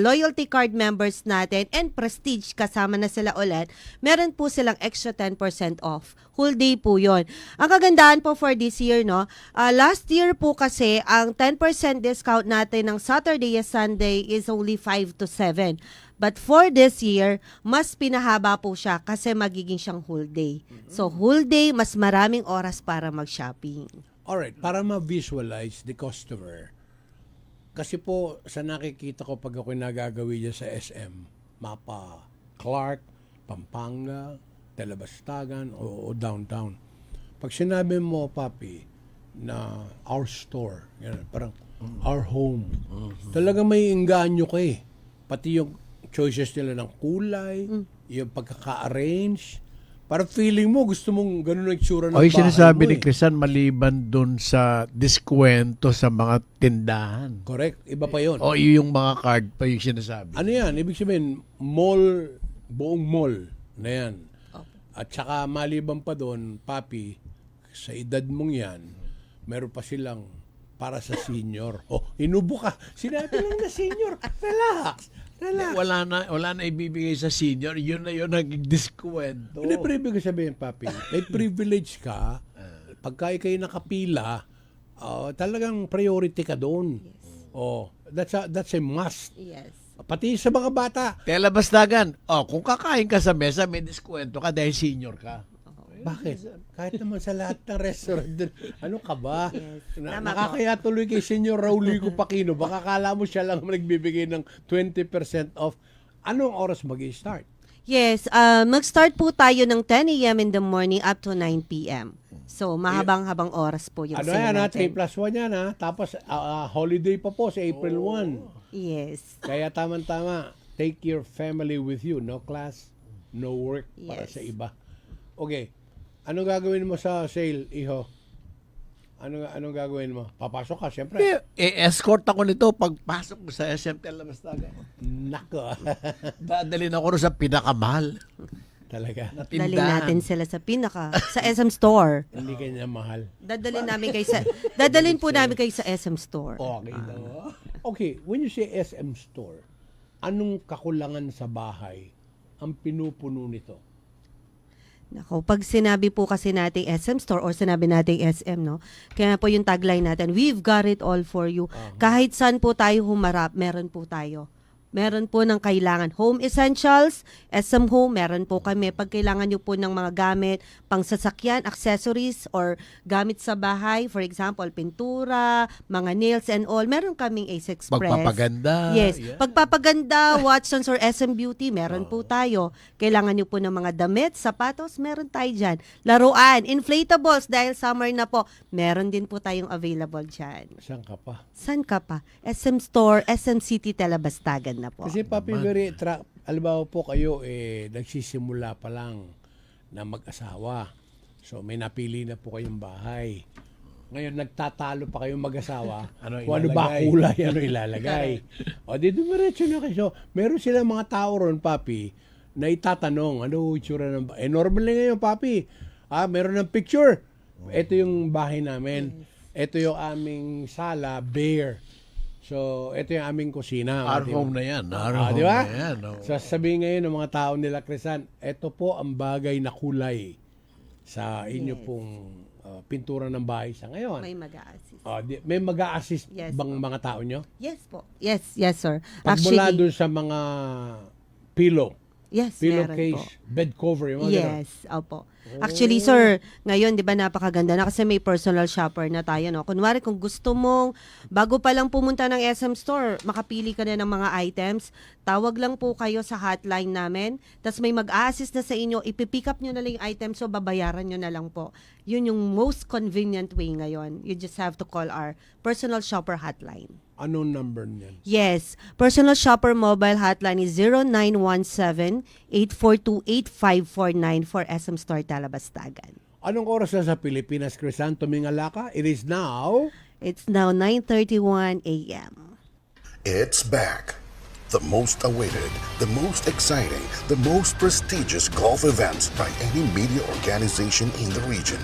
[SPEAKER 8] loyalty card members natin and Prestige, kasama na sila ulit, meron po silang extra 10% off. Whole day po yon. Ang kagandahan po for this year, no? Last year po kasi, ang 10% discount natin ng Saturday and Sunday is only 5 to 7. But for this year, mas pinahaba po siya kasi magiging siyang whole day. So, whole day, mas maraming oras para mag-shopping.
[SPEAKER 1] Alright, para ma-visualize the customer, kasi po sa nakikita ko pag ako'y nagagawi dyan sa SM, mapa Clark, Pampanga, Talabastagan o downtown. Pag sinabi mo, papi, na our store, yan, parang our home, talaga may inganyo ka eh. Pati yung choices nila ng kulay, yung pagkaka-arrange, para feeling mo, gusto mong ganun ang itsura ng
[SPEAKER 2] O yung
[SPEAKER 1] bahay
[SPEAKER 2] sinasabi
[SPEAKER 1] mo
[SPEAKER 2] ni
[SPEAKER 1] eh.
[SPEAKER 2] Crisan, maliban dun sa diskwento sa mga tindahan.
[SPEAKER 1] Correct, iba pa yun.
[SPEAKER 2] O yung mga card pa yung sinasabi.
[SPEAKER 1] Ano yan? Ibig sabihin, mall, buong mall na yan. At saka maliban pa doon, papi, sa edad mong yan, meron pa silang para sa senior. Oh, inubo ka. Sinabi lang na senior. Relax. Relax.
[SPEAKER 2] Wala na ibibigay sa senior. Yun na yun nag-diskwento.
[SPEAKER 1] Hindi, pero ibig sabihin, papi, may privilege ka. Pagka ikay nakapila, talagang priority ka doon. Oh, that's a must.
[SPEAKER 8] Yes.
[SPEAKER 1] Pati sa mga bata.
[SPEAKER 2] Telebastagan. Kung kakain ka sa mesa, may diskwento ka dahil senior ka.
[SPEAKER 1] Bakit? Kahit naman sa lahat ng restaurant din. Ano ka ba?
[SPEAKER 8] Yes.
[SPEAKER 1] Na,
[SPEAKER 8] Tama
[SPEAKER 1] nakakaya tuloy kay Senyor Raulico Pacino. Baka kala mo siya lang nagbibigay ng 20% off. Anong oras mag-i-start?
[SPEAKER 8] Yes, mag-start po tayo ng 10 a.m. in the morning up to 9 p.m. So, mahabang-habang oras po yung
[SPEAKER 1] Ano
[SPEAKER 8] sale
[SPEAKER 1] yan ha?
[SPEAKER 8] natin.
[SPEAKER 1] 3+1 yan ha? Tapos holiday pa po sa April 1.
[SPEAKER 8] Yes.
[SPEAKER 1] Kaya tama-tama. Take your family with you. No class, no work para
[SPEAKER 8] Yes.
[SPEAKER 1] sa iba. Okay. Anong gagawin mo sa sale, iho? Anong gagawin mo? Papasok ka, siyempre.
[SPEAKER 2] Escort ako nito pagpasok ko sa SM Telebastagan.
[SPEAKER 1] Nako.
[SPEAKER 2] Dadalhin ako rin sa pinakamahal
[SPEAKER 1] Talaga.
[SPEAKER 2] na
[SPEAKER 8] Dali
[SPEAKER 2] tindahan.
[SPEAKER 8] natin sila sa sa SM Store.
[SPEAKER 1] Hindi kanya mahal.
[SPEAKER 8] Dadalhin po namin kayo sa SM Store.
[SPEAKER 1] Okay daw. Okay, when you say SM Store, anong kakulangan sa bahay ang pinupuno nito?
[SPEAKER 8] Nako, pag sinabi po kasi nating SM Store or sinabi nating SM, no? Kaya po yung tagline natin, we've got it all for you. Kahit saan po tayo humarap, meron po tayo. Meron po ng kailangan. Home essentials, SM Home, meron po kami. Pag kailangan nyo po ng mga gamit, pang sasakyan, accessories, or gamit sa bahay, for example, pintura, mga nails and all, meron kaming Ace Express.
[SPEAKER 2] Pagpapaganda.
[SPEAKER 8] Yes.
[SPEAKER 2] Yeah.
[SPEAKER 8] Pagpapaganda, Watsons or SM Beauty, meron po tayo. Kailangan nyo po ng mga damit, sapatos, meron tayo dyan. Laruan, inflatables, dahil summer na po, meron din po tayong available dyan.
[SPEAKER 1] Saan ka pa?
[SPEAKER 8] San ka pa? SM Store, SM City, Telebastagan na po.
[SPEAKER 1] Kasi papi, alam po kayo, nagsisimula pa lang na mag-asawa. So may napili na po kayong bahay. Ngayon, nagtatalo pa kayong mag-asawa. Kung ano ba
[SPEAKER 2] ilalagay?
[SPEAKER 1] kulay, ano ilalagay. O, di dumiretso na kayo. So, meron silang mga tao ron, papi, na itatanong, ano itsura ng bahay. Normal na ngayon, papi. Meron ng picture. Ito yung bahay namin. Ito yung aming sala, bare. So, ito yung aming kusina.
[SPEAKER 2] Our home na yan. Our home
[SPEAKER 1] di ba?
[SPEAKER 2] na yan.
[SPEAKER 1] So, sabihin ngayon ng mga tao nila, Krisan, ito po ang bagay na kulay sa inyo pong pintura ng bahay sa ngayon.
[SPEAKER 8] May mag-a-assist.
[SPEAKER 1] May mag-a-assist
[SPEAKER 8] Yes,
[SPEAKER 1] bang mga tao nyo?
[SPEAKER 8] Yes po. Yes, sir.
[SPEAKER 1] Pagmula doon sa mga pillow
[SPEAKER 8] yes, meron
[SPEAKER 1] case,
[SPEAKER 8] po.
[SPEAKER 1] bed cover, yung mga ganun.
[SPEAKER 8] Yes, opo. Actually, sir, ngayon, di ba, napakaganda na kasi may personal shopper na tayo, no? Kunwari, kung gusto mong, bago pa lang pumunta ng SM Store, makapili ka na ng mga items, tawag lang po kayo sa hotline namin, tapos may mag-a-assist na sa inyo, ipipick up nyo na lang yung items, so babayaran nyo na lang po. Yun yung most convenient way ngayon. You just have to call our personal shopper hotline.
[SPEAKER 1] Anong number niyan?
[SPEAKER 8] Yes. Personal Shopper Mobile Hotline is 0917-842-8549 for SM Store Talabastagan.
[SPEAKER 1] Anong oras na sa Pilipinas, Krisan? Tumingala ka? It is now...
[SPEAKER 8] It's now 9:31 a.m.
[SPEAKER 10] It's back. The most awaited, the most exciting, the most prestigious golf event by any media organization in the region.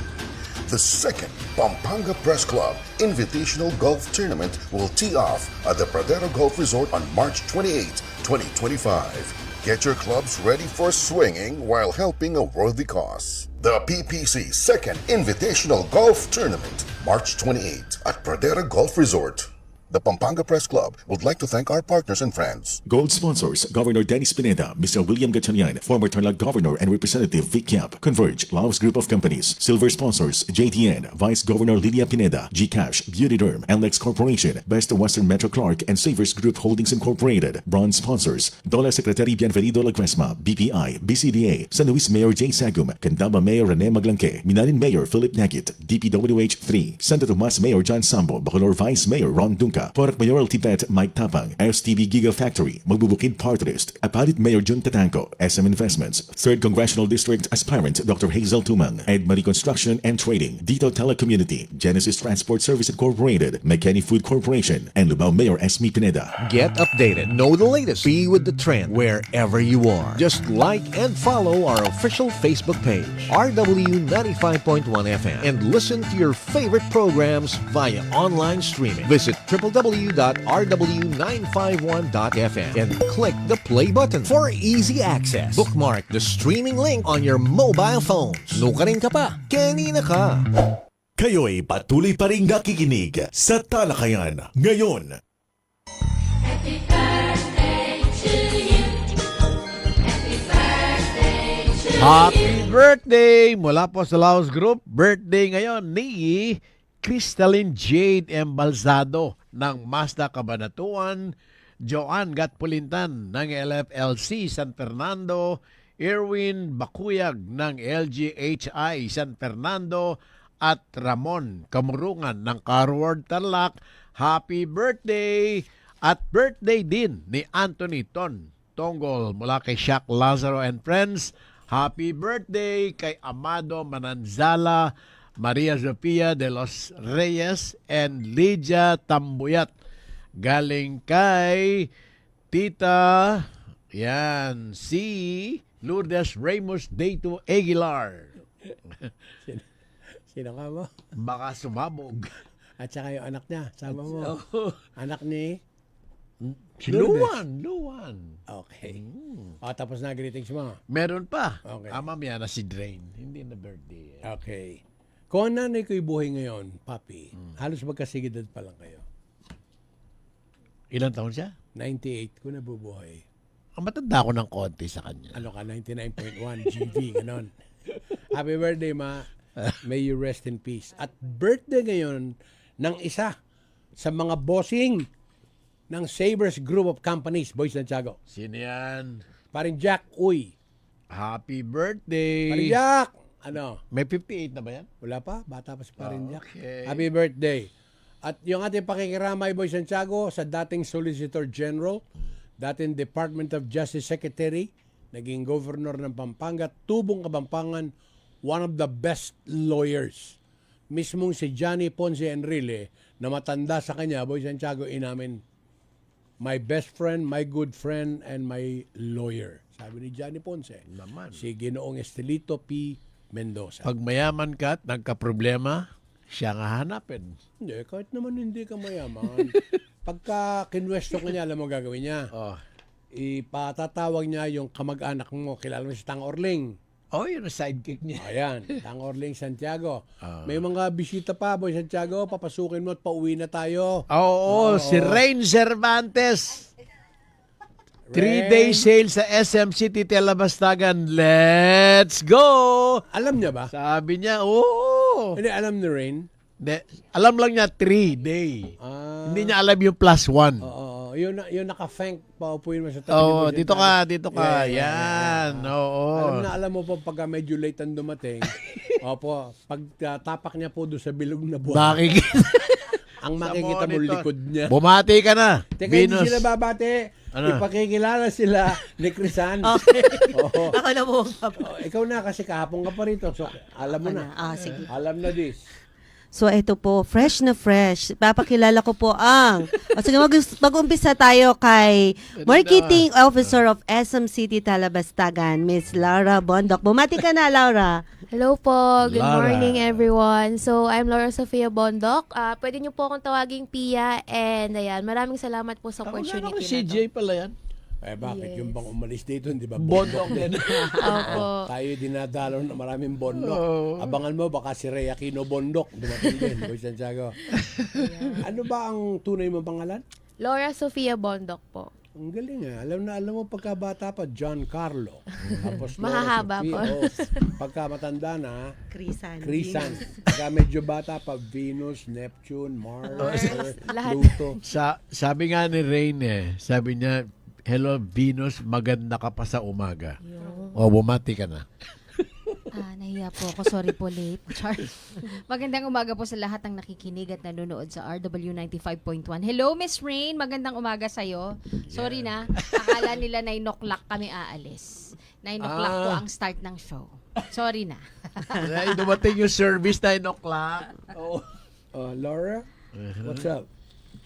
[SPEAKER 10] The second Pampanga Press Club Invitational Golf Tournament will tee off at the Pradera Golf Resort on March 28, 2025. Get your clubs ready for swinging while helping a worthy cause. The PPC Second Invitational Golf Tournament, March 28 at Pradera Golf Resort. The Pampanga Press Club would like to thank our partners and friends.
[SPEAKER 4] Gold sponsors, Governor Dennis Pineda, Mr. William Gatchalian, former Tarlac Governor and Representative Vic Camp, Converge, Laos Group of Companies. Silver sponsors, JTN, Vice Governor Lilia Pineda, GCash, Beauty Derm, Alex Corporation, Best Western Metro Clark, and Savers Group Holdings Incorporated. Bronze sponsors, Dola Secretary Bienvenido Laguesma, BPI, BCDA, San Luis Mayor Jay Sagum, Candaba Mayor Rene Maglanque, Minanin Mayor Philip Nagit, DPWH 3, Santa Tomas Mayor John Sambo, Bacolor Vice Mayor Ron Duncan, Bulaca, Pork Mayoral Tibet, Mike Tapang, STV Giga Factory, Magbubukid Party List, Apalit Mayor Jun Tatanco, SM Investments, 3rd Congressional District Aspirant Dr. Hazel Tumang, Edmarie Construction and Trading, Dito Telecommunity, Genesis Transport Service Incorporated, McKinney Food Corporation, and Lubao Mayor Esme Pineda.
[SPEAKER 11] Get updated. Know the latest. Be with the trend wherever you are. Just like and follow our official Facebook page, RW95.1 FM, and listen to your favorite programs via online streaming. Visit www.rw951.fm and click the play button for easy access. Bookmark the streaming link on your mobile phones. Nukarin ka pa. Kanina ka.
[SPEAKER 4] Kayo'y patuloy pa rin nakikinig sa Talakayan ngayon.
[SPEAKER 2] Happy birthday mula po sa Laos Group. Birthday ngayon ni Crystalline Jade Embalsado ng Mazda Cabanatuan, Joanne Gatpulintan ng LFLC San Fernando, Erwin Bakuyag ng LGHI San Fernando, at Ramon Kamurungan ng Carward Tarlac. Happy birthday! At birthday din ni Anthony Ton Tonggol mula kay Shaq Lazaro and Friends. Happy birthday kay Amado Mananzala, Maria Sofia de los Reyes, and Lydia Tambuyat. Galing kay Tita, si Lourdes Ramos Deito Aguilar.
[SPEAKER 1] Sino ka mo?
[SPEAKER 2] Baka sumabog.
[SPEAKER 1] At saka yung anak niya, sama mo. Anak ni?
[SPEAKER 2] Si Luan.
[SPEAKER 1] Okay. Tapos na greetings mo.
[SPEAKER 2] Meron pa.
[SPEAKER 1] Okay.
[SPEAKER 2] Mamaya na si Drain. Hindi na birthday.
[SPEAKER 1] Okay. Kung ang nanay ko'y buhay ngayon, Papi, halos magkasigidad pa lang kayo.
[SPEAKER 2] Ilan taon siya?
[SPEAKER 1] 98 ko nabubuhay.
[SPEAKER 2] Matanda ko ng konti sa kanya.
[SPEAKER 1] Ano ka, 99.1 GV, ganon. Happy birthday, Ma. May you rest in peace. At birthday ngayon ng isa sa mga bossing ng Sabres Group of Companies, Boy Santiago.
[SPEAKER 2] Sino yan?
[SPEAKER 1] Paring Jack Uy.
[SPEAKER 2] Happy birthday.
[SPEAKER 1] Paring Jack! Ano?
[SPEAKER 2] May 58 na ba yan?
[SPEAKER 1] Wala pa. Bata pa si Paring Jack.
[SPEAKER 2] Okay.
[SPEAKER 1] Happy birthday. At yung ating pakikiramay, Boy Santiago, sa dating Solicitor General, dating Department of Justice Secretary, naging Governor ng Pampanga, Tubong Kabampangan, one of the best lawyers. Mismong si Johnny Ponce Enrile, na matanda sa kanya, Boy Santiago, inamin, my best friend, my good friend, and my lawyer. Sabi ni Johnny Ponce.
[SPEAKER 2] Naman.
[SPEAKER 1] Si Ginoong Estelito P. Mendoza.
[SPEAKER 2] Pag mayaman ka at nagka-problema, siya nga hanapin.
[SPEAKER 1] Hindi, kahit naman hindi ka mayaman. Pagka kinwesto ko niya, alam mo gagawin niya. Ipatatawag niya yung kamag-anak mo. Kilala mo si Tang Orling.
[SPEAKER 2] Yun ang sidekick niya.
[SPEAKER 1] Ayan, Tang Orling Santiago. May mga bisita pa, Boy Santiago. Papasukin mo at pauwi na tayo.
[SPEAKER 2] Oo, si Rain Cervantes. 3-day sale sa SM City Telebastagan. Let's go!
[SPEAKER 1] Alam niya ba?
[SPEAKER 2] Sabi niya, oo.
[SPEAKER 1] Hindi, alam ni Rain.
[SPEAKER 2] Alam lang niya 3-day. Hindi niya alam yung +1.
[SPEAKER 1] Yun naka-fank, paupuin mo sa tabi.
[SPEAKER 2] Dito ka. Yan. Oo.
[SPEAKER 1] Alam mo po, pag medyo late ang dumating, opo, pag tapak niya po doon sa bilog na buwan, ang makikita mo likod niya.
[SPEAKER 2] Bumati ka na.
[SPEAKER 1] Teka,
[SPEAKER 2] Venus.
[SPEAKER 1] hindi sila babate. Ipakikilala sila ni Crisan. Oo.
[SPEAKER 8] Ako na mo.
[SPEAKER 1] Ikaw na kasi kahapon ka pa rito. So, alam mo na.
[SPEAKER 8] Sige.
[SPEAKER 1] Alam na this.
[SPEAKER 8] So, ito po, fresh na fresh. Papakilala ko po ang... sige, mag-umpisa tayo kay Marketing Officer of SM City Talabastagan, Miss Laura Bondok. Bumati ka na, Laura.
[SPEAKER 12] Hello po. Good
[SPEAKER 2] Laura.
[SPEAKER 12] morning, everyone. So, I'm Laura Sofia Bondok. Pwede niyo po akong tawaging Pia. And ayan, maraming salamat po sa opportunity na to.
[SPEAKER 2] CJ pala yan.
[SPEAKER 1] Bakit? Yung bang umalis dito, hindi ba?
[SPEAKER 2] Bondok din.
[SPEAKER 12] Opo.
[SPEAKER 1] Tayo dinadalaw na maraming bondok. Abangan mo, baka si Rey Aquino Bondok. Dumating din, Boy Santiago. Ano ba ang tunay mong pangalan?
[SPEAKER 12] Laura Sofia Bondok po.
[SPEAKER 1] Ang galing alam mo pagkabata pa, John Carlo. Tapos
[SPEAKER 12] Mahahaba po.
[SPEAKER 1] Pagka matanda na,
[SPEAKER 8] Crisan.
[SPEAKER 1] Pagka medyo bata pa, Venus, Neptune, Mars,
[SPEAKER 12] Lahat.
[SPEAKER 1] Pluto.
[SPEAKER 2] Sabi nga ni Rain sabi niya, hello Venus, maganda ka pa sa umaga. Bumati ka na.
[SPEAKER 12] Nahiya
[SPEAKER 13] Nahiya po ako. Sorry po, late. Char. Magandang umaga po sa lahat ng nakikinig at nanonood sa RW 95.1. Hello, Miss Rain. Magandang umaga sa'yo. Sorry na. Akala nila 9 o'clock kami aalis. 9 o'clock po ang start ng show. Sorry na.
[SPEAKER 2] Ay, dumating yung service 9 o'clock.
[SPEAKER 1] Oh. Laura, what's up?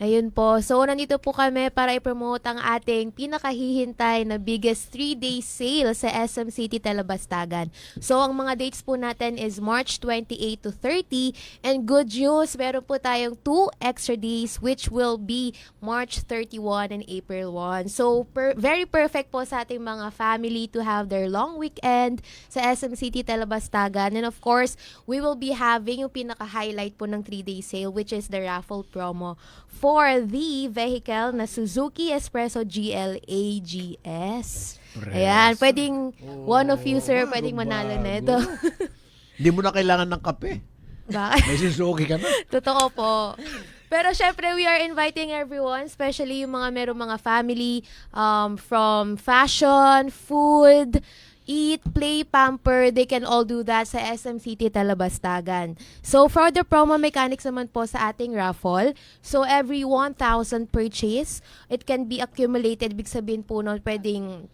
[SPEAKER 12] Ayun po. So, nandito po kami para i-promote ang ating pinakahihintay na biggest 3-day sale sa SM City Talabastagan. So, ang mga dates po natin is March 28 to 30. And good news, meron po tayong 2 extra days which will be March 31 and April 1. So, very perfect po sa ating mga family to have their long weekend sa SM City Talabastagan. And of course, we will be having yung pinaka-highlight po ng 3-day sale which is the raffle promo for the vehicle na Suzuki Espresso GL AGS. Ayan, pwedeng one of you, sir, pwedeng manalo na ito.
[SPEAKER 2] Hindi mo na kailangan ng kape.
[SPEAKER 12] Bakit?
[SPEAKER 2] May Suzuki ka na.
[SPEAKER 12] Totoo po. Pero syempre, we are inviting everyone, especially yung mga merong mga family from fashion, food, eat, play, pamper, they can all do that sa SM City Talabastagan. So, for the promo mechanics naman po sa ating raffle, so every 1,000 purchase, it can be accumulated. Big sabihin po nun, pwedeng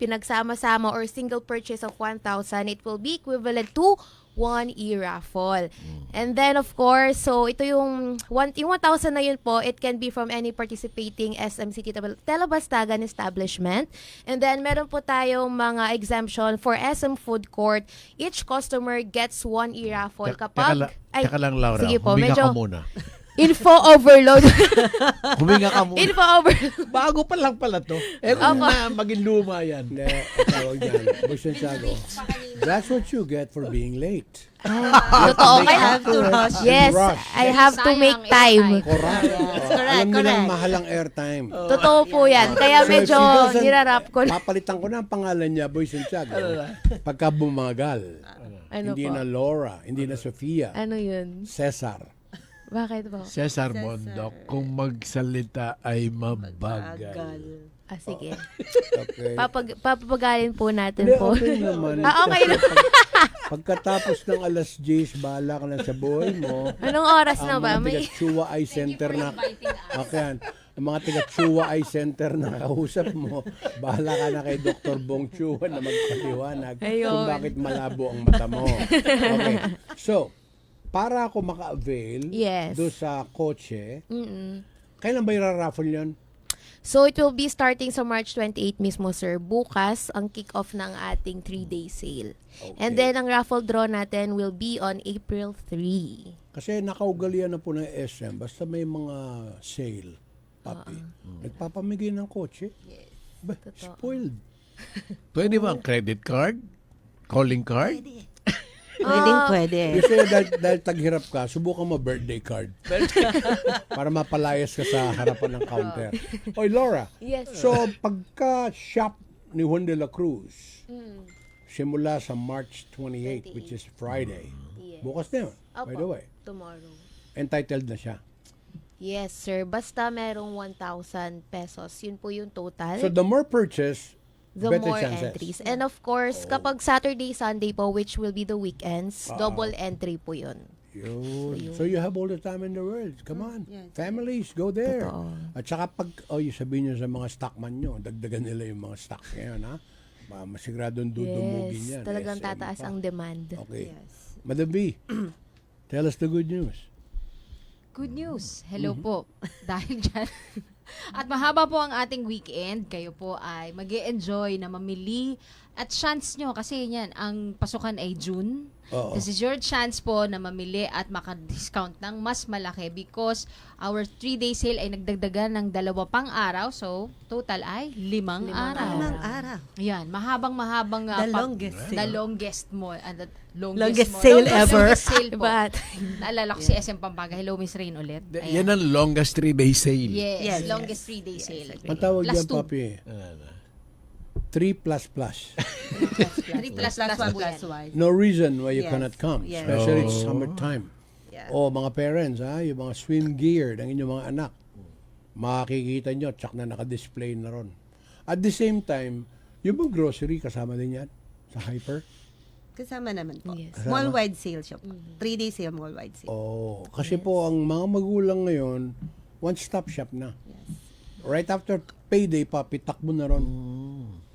[SPEAKER 12] pinagsama-sama or single purchase of 1,000, it will be equivalent to 1 e-raffle. And then, of course, so ito yung 1,000 na yun po, it can be from any participating SM City Talabastagan establishment. And then, meron po tayong mga exemption for SM Food Court. Each customer gets 1 e-raffle kapag...
[SPEAKER 2] Teka lang, Laura.
[SPEAKER 12] Sige po,
[SPEAKER 2] Huminga
[SPEAKER 12] medyo...
[SPEAKER 2] ka muna.
[SPEAKER 12] Info overload.
[SPEAKER 2] Huminga ka muna.
[SPEAKER 12] Info overload.
[SPEAKER 2] Bago pa lang pala to. Eh kung na maging luma yan.
[SPEAKER 1] Hindi, tawag yan. Boy Santiago, that's what you get for being late.
[SPEAKER 12] Totoo.
[SPEAKER 8] I have to rush.
[SPEAKER 12] Yes, I have to make time.
[SPEAKER 1] Correct. Alam mo lang mahal ang airtime.
[SPEAKER 12] Totoo po yan. Kaya medyo nirarap ko.
[SPEAKER 1] Papalitan ko na ang pangalan niya, Boy Santiago. Pagka bumagal.
[SPEAKER 12] Ano
[SPEAKER 1] Hindi
[SPEAKER 12] po?
[SPEAKER 1] na Laura, hindi na Sofia.
[SPEAKER 12] Ano yun?
[SPEAKER 1] Cesar.
[SPEAKER 12] Bakit po?
[SPEAKER 2] Cesar Bondok, kung magsalita ay mabagal.
[SPEAKER 12] Sige.
[SPEAKER 1] Okay.
[SPEAKER 12] Papagalin po natin
[SPEAKER 1] Hindi,
[SPEAKER 12] po.
[SPEAKER 1] okay naman.
[SPEAKER 12] Okay lang.
[SPEAKER 1] Pagkatapos ng alas 10, bahala ka na sa buhay mo.
[SPEAKER 12] Anong oras na ba?
[SPEAKER 1] Ang mga
[SPEAKER 12] May...
[SPEAKER 1] tiga-Chua Eye Center na... Okay. Ang mga tiga-Chua Eye Center na kausap mo, bahala ka na kay Dr. Bong Chua na magpaliwanag kung bakit malabo ang mata mo. Okay. So, para ako maka-avail doon sa kotse, kailan ba i-raffle yun?
[SPEAKER 12] So, it will be starting sa March 28 mismo, sir. Bukas, ang kick-off ng ating 3-day sale. Okay. And then, ang raffle draw natin will be on April 3.
[SPEAKER 1] Kasi nakaugalian na po ng SM, basta may mga sale, papi. Nagpapamigay ng kotse.
[SPEAKER 12] Yes.
[SPEAKER 1] Spoiled.
[SPEAKER 2] Pwede ba ang credit card? Calling card?
[SPEAKER 8] Pwede.
[SPEAKER 1] Kasi dahil taghirap ka, subukan mo birthday card. Para mapalayas ka sa harapan ng counter. Oy, Laura.
[SPEAKER 12] Yes.
[SPEAKER 1] So, pagka-shop ni Juan de la Cruz, simula sa March 28, which is Friday.
[SPEAKER 12] Yes.
[SPEAKER 1] Bukas na yun, by the way.
[SPEAKER 12] Tomorrow.
[SPEAKER 1] Entitled na siya.
[SPEAKER 12] Yes, sir. Basta merong 1,000 pesos. Yun po yung total.
[SPEAKER 1] So, the more purchase,
[SPEAKER 12] the
[SPEAKER 1] better
[SPEAKER 12] more
[SPEAKER 1] chances.
[SPEAKER 12] entries. And of course, kapag Saturday, Sunday po, which will be the weekends, double entry po yun.
[SPEAKER 1] Yun. So you have all the time in the world. Come on. Families, go there.
[SPEAKER 12] Totoo.
[SPEAKER 1] At saka pag, sabihin nyo sa mga stockman nyo, dagdagan nila yung mga stock ngayon, ha? Masigradong dudumugin yan.
[SPEAKER 12] Talagang
[SPEAKER 1] SM
[SPEAKER 12] tataas
[SPEAKER 1] pa.
[SPEAKER 12] ang demand.
[SPEAKER 1] Okay. Madam B, tell us the good news.
[SPEAKER 13] Good news. Hello po. Dahil dyan. At mahaba po ang ating weekend. Kayo po ay mag-e-enjoy na mamili. At chance nyo, kasi yan, ang pasukan ay June.
[SPEAKER 1] Oo.
[SPEAKER 13] This is your chance po na mamili at maka-discount ng mas malaki because our 3-day sale ay nagdagdagan ng 2 pang araw. So, total ay 5 araw.
[SPEAKER 8] 5 araw.
[SPEAKER 13] Yan, mahabang
[SPEAKER 8] The longest sale.
[SPEAKER 13] The longest mo.
[SPEAKER 8] Longest sale ever.
[SPEAKER 13] Longest sale po.
[SPEAKER 12] But,
[SPEAKER 13] Naalala ko si SM Pampanga. Hello, Miss Rain ulit.
[SPEAKER 2] Yan ang longest 3-day sale.
[SPEAKER 13] Yes, longest 3-day sale.
[SPEAKER 1] Ang tawag
[SPEAKER 13] Plus
[SPEAKER 1] yan,
[SPEAKER 13] two.
[SPEAKER 1] papi, 3++.
[SPEAKER 13] 3 plus po yan.
[SPEAKER 1] No reason why you
[SPEAKER 8] Yes.
[SPEAKER 1] cannot come.
[SPEAKER 8] Yes.
[SPEAKER 1] Especially it's summertime.
[SPEAKER 8] Yeah.
[SPEAKER 1] Mga parents, yung mga swim gear ng inyong mga anak, makikita nyo, tsak na naka-display na ron. At the same time, yung mga grocery, kasama din yan sa Hyper.
[SPEAKER 8] Kasama naman po.
[SPEAKER 12] Yes.
[SPEAKER 8] Mall-wide sale siya po. 3-day sale, mall-wide sale.
[SPEAKER 1] Oh, kasi po ang mga magulang ngayon, one-stop shop na. Right after payday, papitak mo na ron.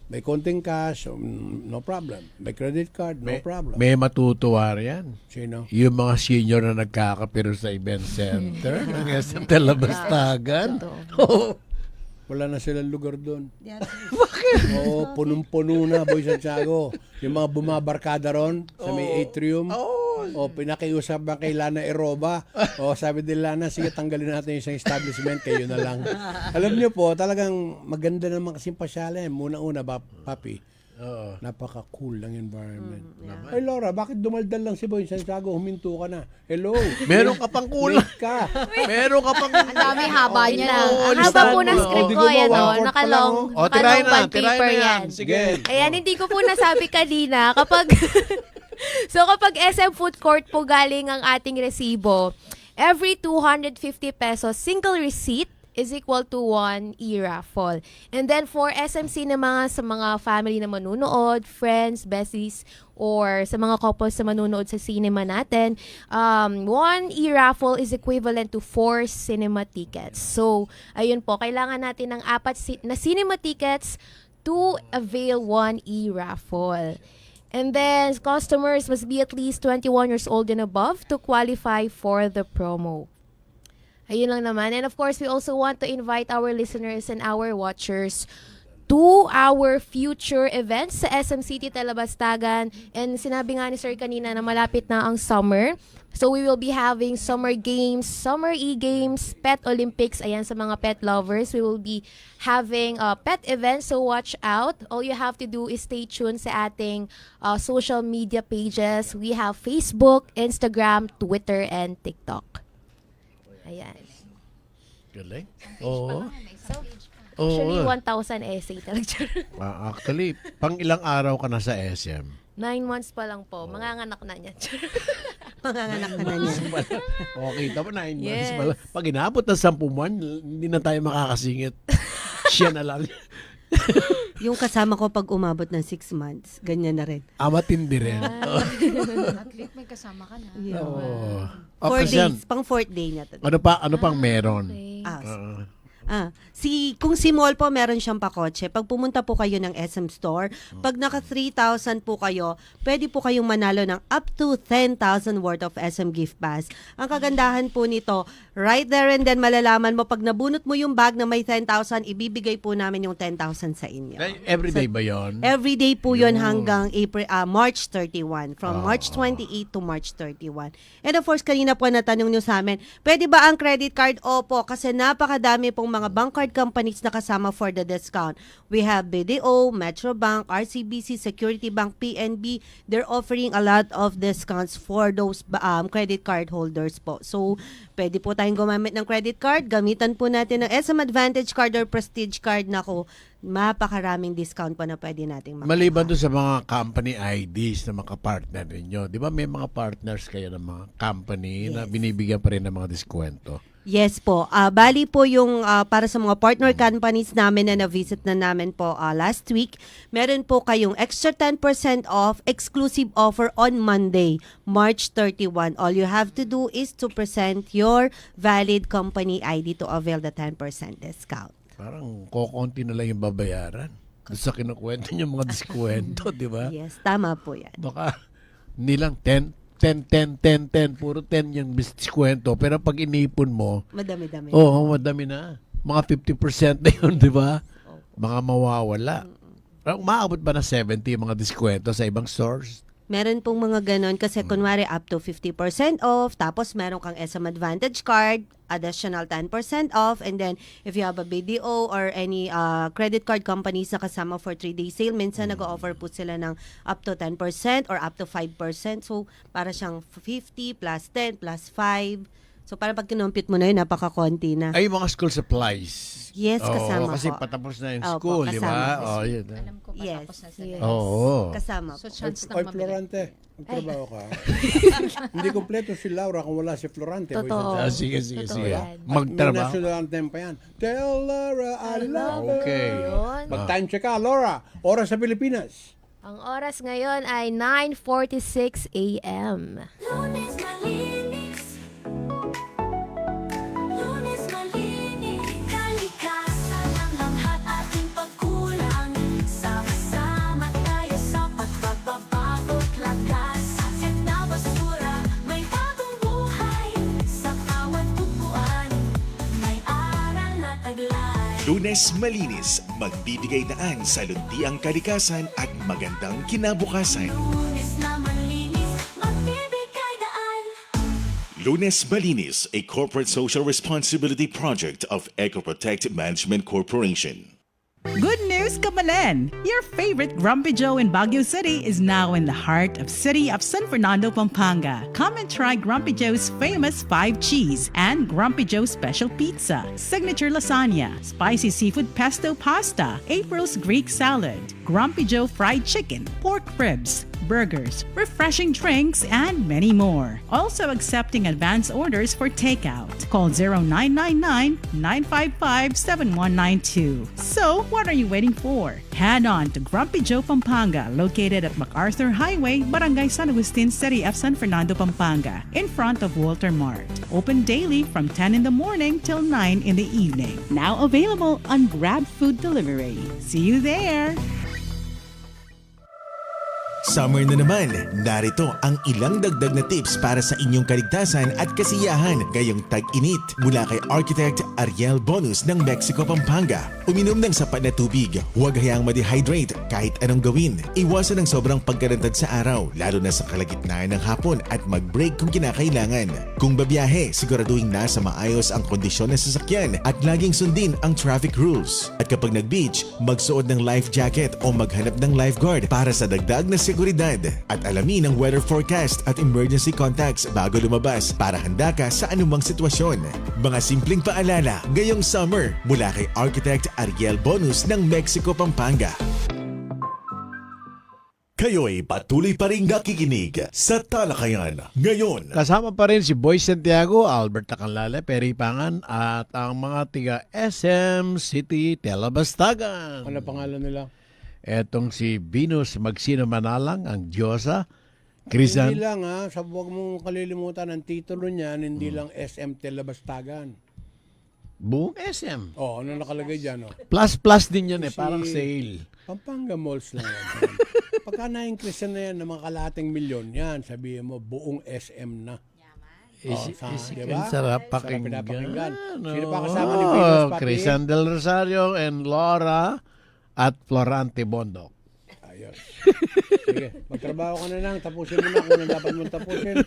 [SPEAKER 1] May konting cash, no problem. May credit card, no problem.
[SPEAKER 2] May matutuwa yan.
[SPEAKER 1] Sino?
[SPEAKER 2] Yung mga senior na nagkakapiro sa event center ng SM Talabastagan. Oo.
[SPEAKER 1] Wala na silang lugar doon. Oo, punong-puno na, Boy Santiago. Yung mga bumabarkada ron sa may atrium. O pinakiusap ba kay Lana Eroba? O sabi din Lana, sige tanggalin natin yung isang establishment, kayo na lang. Alam niyo po, talagang maganda naman kasing pasyalin. Muna-una ba, Papi? Napaka-cool ng environment. Ay Laura, bakit dumaldal lang si Boy Santiago? Huminto ka na. Hello.
[SPEAKER 2] Meron ka pang kulang.
[SPEAKER 1] Late ka.
[SPEAKER 2] Meron ka pang...
[SPEAKER 13] Ang dami haba niya na.
[SPEAKER 12] Ang haba po ng script ko, yan o. Nakalong
[SPEAKER 2] tirahin na.
[SPEAKER 12] bond
[SPEAKER 2] Tirahin
[SPEAKER 12] paper
[SPEAKER 2] na yan.
[SPEAKER 12] yan.
[SPEAKER 2] Sige.
[SPEAKER 12] Ayan, hindi ko po nasabi kanina, kapag kapag SM Food Court po galing ang ating resibo, every 250 pesos single receipt is equal to 1 e-raffle. And then for SM Cinema, sa mga family na manunood, friends, besties, or sa mga couples na manunood sa cinema natin, 1 e-raffle is equivalent to 4 cinema tickets. So, ayun po, kailangan natin ng 4 na cinema tickets to avail 1 e-raffle. And then, customers must be at least 21 years old and above to qualify for the promo. Ayun lang naman. And of course, we also want to invite our listeners and our watchers to our future events sa SM City Talabastagan. And sinabi nga ni Sir kanina na malapit na ang summer. So we will be having summer games, summer e-games, pet Olympics. Ayan, sa mga pet lovers, we will be having pet events. So watch out. All you have to do is stay tuned sa ating social media pages. We have Facebook, Instagram, Twitter, and TikTok. Ayan.
[SPEAKER 2] Galing. Oo.
[SPEAKER 12] Actually, 1,000 essay talaga.
[SPEAKER 2] Actually, pang ilang araw ka na sa SM?
[SPEAKER 12] 9 months pa lang po. Manganganak na niya.
[SPEAKER 8] Manganganak na niya.
[SPEAKER 2] Okay, tama 9 months
[SPEAKER 12] Yes.
[SPEAKER 2] pala. Pag inabot ng 10 buwan, hindi na tayo makakasingit. Siya na lang.
[SPEAKER 8] Yung kasama ko pag umabot ng 6 months, ganyan na rin.
[SPEAKER 2] Matindi rin.
[SPEAKER 13] At least may kasama ka na.
[SPEAKER 8] Yeah.
[SPEAKER 2] Oo.
[SPEAKER 8] 4
[SPEAKER 2] Kasi yan,
[SPEAKER 8] days, pang 4th day niya.
[SPEAKER 2] ano pang meron?
[SPEAKER 8] Kung si mall po, meron siyang pakotse. Pag pumunta po kayo ng SM Store, pag naka 3,000 po kayo, pwede po kayong manalo ng up to 10,000 worth of SM gift pass. Ang kagandahan po nito, right there and then malalaman mo, pag nabunot mo yung bag na may 10,000, ibibigay po namin yung 10,000 sa inyo.
[SPEAKER 2] Everyday ba yon?
[SPEAKER 8] Everyday po yun hanggang March 31. From March 28 to March 31. And of course, kanina po natanong nyo sa amin, pwede ba ang credit card? Opo, kasi napakadami pong mga bank card companies na kasama for the discount. We have BDO, Metrobank, RCBC, Security Bank, PNB. They're offering a lot of discounts for those credit card holders po. So, pwede po tayong gumamit ng credit card. Gamitan po natin ng SM Advantage card or Prestige card. Nako, mapakaraming discount po na pwede nating makuha.
[SPEAKER 2] Maliban doon sa mga company IDs na makapartner ninyo, di ba may mga partners kayo ng mga company na binibigyan pa rin ng mga diskwento?
[SPEAKER 8] Yes po. Bali po yung para sa mga partner companies namin na na-visit na namin po last week, meron po kayong extra 10% off exclusive offer on Monday, March 31. All you have to do is to present your valid company ID to avail the 10% discount.
[SPEAKER 2] Parang kokonti na lang yung babayaran. Doon sa kinukwento niyo mga diskwento, di ba?
[SPEAKER 8] Yes, tama po yan.
[SPEAKER 2] Baka nilang 10, puro 10 yung diskwento. Pero pag inipon mo,
[SPEAKER 8] madami-dami.
[SPEAKER 2] Oo, madami na. Mga 50% na yun, di ba? Mga mawawala. Parang umaabot ba na 70 yung mga diskwento sa ibang stores?
[SPEAKER 8] Meron pong mga ganon kasi kunwari up to 50% off, tapos meron kang SM Advantage card, additional 10% off, and then if you have a BDO or any credit card companies na kasama for 3-day sale, minsan nag-offer po sila ng up to 10% or up to 5%. So, para siyang 50 plus 10 plus 5. So, parang pag kinumpit mo na yun, napaka-konti na.
[SPEAKER 2] Ay, mga school supplies.
[SPEAKER 8] Yes, kasama
[SPEAKER 2] kasi
[SPEAKER 8] po.
[SPEAKER 2] patapos na yung
[SPEAKER 8] Opo,
[SPEAKER 2] school, di ba?
[SPEAKER 8] kasama.
[SPEAKER 2] Oh, yun.
[SPEAKER 13] Alam ko
[SPEAKER 8] Yes.
[SPEAKER 13] patapos na sila.
[SPEAKER 2] Oo.
[SPEAKER 8] Kasama
[SPEAKER 13] So,
[SPEAKER 8] po.
[SPEAKER 13] chance
[SPEAKER 1] Oy,
[SPEAKER 13] ng
[SPEAKER 1] Florante, magtrabaho ka. Hindi kompleto si Laura kung wala si Florante. Boy
[SPEAKER 12] Totoo.
[SPEAKER 1] Santiago.
[SPEAKER 2] Sige.
[SPEAKER 12] Totoo yan.
[SPEAKER 1] At
[SPEAKER 2] Magtrabaho.
[SPEAKER 1] may national anthem pa yan. Tell Laura I love her.
[SPEAKER 2] Okay.
[SPEAKER 12] Yun.
[SPEAKER 1] Mag-time check ka, Laura. Oras sa Pilipinas.
[SPEAKER 12] Ang oras ngayon ay 9:46 a.m.
[SPEAKER 6] Lunes malinis. Lunes malinis. Kalikasan ang lahat ating pagkulang. Sama-sama tayo sa pagbabago't lakas. Asin na basura, may bagong buhay. Sa bawat tubuan, may aral na taglay.
[SPEAKER 4] Lunes Malinis, magbibigay daan sa luntiang kalikasan at magandang kinabukasan.
[SPEAKER 6] Lunes na malinis, magbibigay daan.
[SPEAKER 4] Lunes Malinis, a corporate social responsibility project of EcoProtect Management Corporation.
[SPEAKER 14] Good news, Kamalen! Your favorite Grumpy Joe in Baguio City is now in the heart of city of San Fernando, Pampanga. Come and try Grumpy Joe's famous 5 cheese and Grumpy Joe special pizza, signature lasagna, spicy seafood pesto pasta, April's Greek salad, Grumpy Joe fried chicken, pork ribs, burgers, refreshing drinks, and many more. Also accepting advance orders for takeout. Call 0999-955-7192. So, what are you waiting for? Head on to Grumpy Joe Pampanga, located at MacArthur Highway, Barangay San Agustin, City of San Fernando, Pampanga, in front of Walter Mart. Open daily from 10 in the morning till 9 in the evening. Now available on Grab Food Delivery. See you there!
[SPEAKER 4] Summer na naman, narito ang ilang dagdag na tips para sa inyong kaligtasan at kasiyahan ngayong tag-init mula kay Architect Ariel Bonus ng Mexico, Pampanga. Uminom ng sapat na tubig, huwag hayaang ma-dehydrate kahit anong gawin. Iwasan ang sobrang pagkarantad sa araw, lalo na sa kalagitnaan ng hapon at mag-break kung kinakailangan. Kung babiyahe, siguraduhin nasa maayos ang kondisyon ng sasakyan at laging sundin ang traffic rules. At kapag nag-beach, magsuot ng life jacket o maghanap ng lifeguard para sa dagdag na seguridad. At alamin ang weather forecast at emergency contacts bago lumabas para handa ka sa anumang sitwasyon. Mga simpleng paalala ngayong summer mula kay Architect Ariel Bonus ng Mexico, Pampanga. Kayo'y patuloy pa rin nakikinig sa Talakayan ngayon.
[SPEAKER 2] Kasama pa rin si Boy Santiago, Albert Tacanlale, Perry Pangan at ang mga tiga SM City Telebastagan.
[SPEAKER 1] Ano pangalan nila?
[SPEAKER 2] Etong si Venus Magsino Manalang, ang Diyosa.
[SPEAKER 1] Hindi lang huwag mong kalilimutan ang titulo niyan, hindi lang SM Telebastagan.
[SPEAKER 2] Buong SM.
[SPEAKER 1] Ano nakalagay dyan?
[SPEAKER 2] Plus din yan parang sale.
[SPEAKER 1] Pampanga Malls lang yan. Pagka na-increase na yan ng mga kalahating milyon, yan, sabihin mo, buong SM na. Diba?
[SPEAKER 2] Sarap pakinggan.
[SPEAKER 1] Sino pa kasama ni Venus pati?
[SPEAKER 2] Crisan Del Rosario and Laura at Florante Bondok.
[SPEAKER 1] Ayos. Sige, magtrabaho ka na lang. Tapusin mo na kung ano dapat mong tapusin.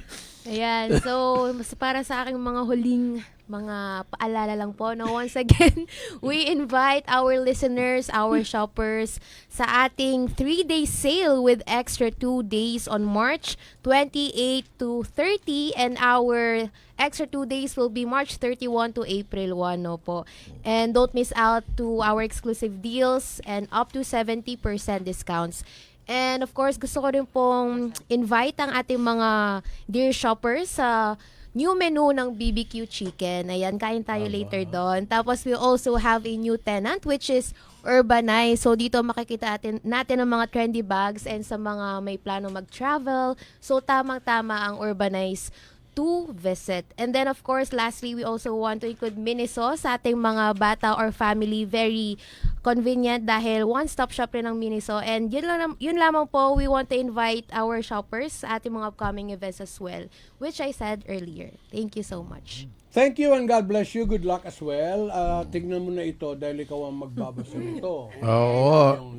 [SPEAKER 12] Ayan, so para sa aking mga huling mga paalala lang po, no, once again, we invite our listeners, our shoppers sa ating 3-day sale with extra 2 days on March 28 to 30 and our extra 2 days will be March 31 to April 1, no po. And don't miss out to our exclusive deals and up to 70% discounts. And of course, gusto ko rin pong invite ang ating mga dear shoppers sa new menu ng BBQ Chicken. Ayan, kain tayo later doon. Tapos we also have a new tenant which is Urbanize. So dito makikita natin ang mga trendy bags and sa mga may plano mag-travel. So tamang-tama ang Urbanize to visit. And then of course, lastly, we also want to include Miniso sa ating mga bata or family. Very convenient dahil one-stop shop rin ang Miniso. And yun lamang po, we want to invite our shoppers sa ating mga upcoming events as well, which I said earlier. Thank you so much.
[SPEAKER 1] Thank you and God bless you. Good luck as well. Tignan mo na ito dahil ikaw ang magbabasa nito.
[SPEAKER 2] Oo.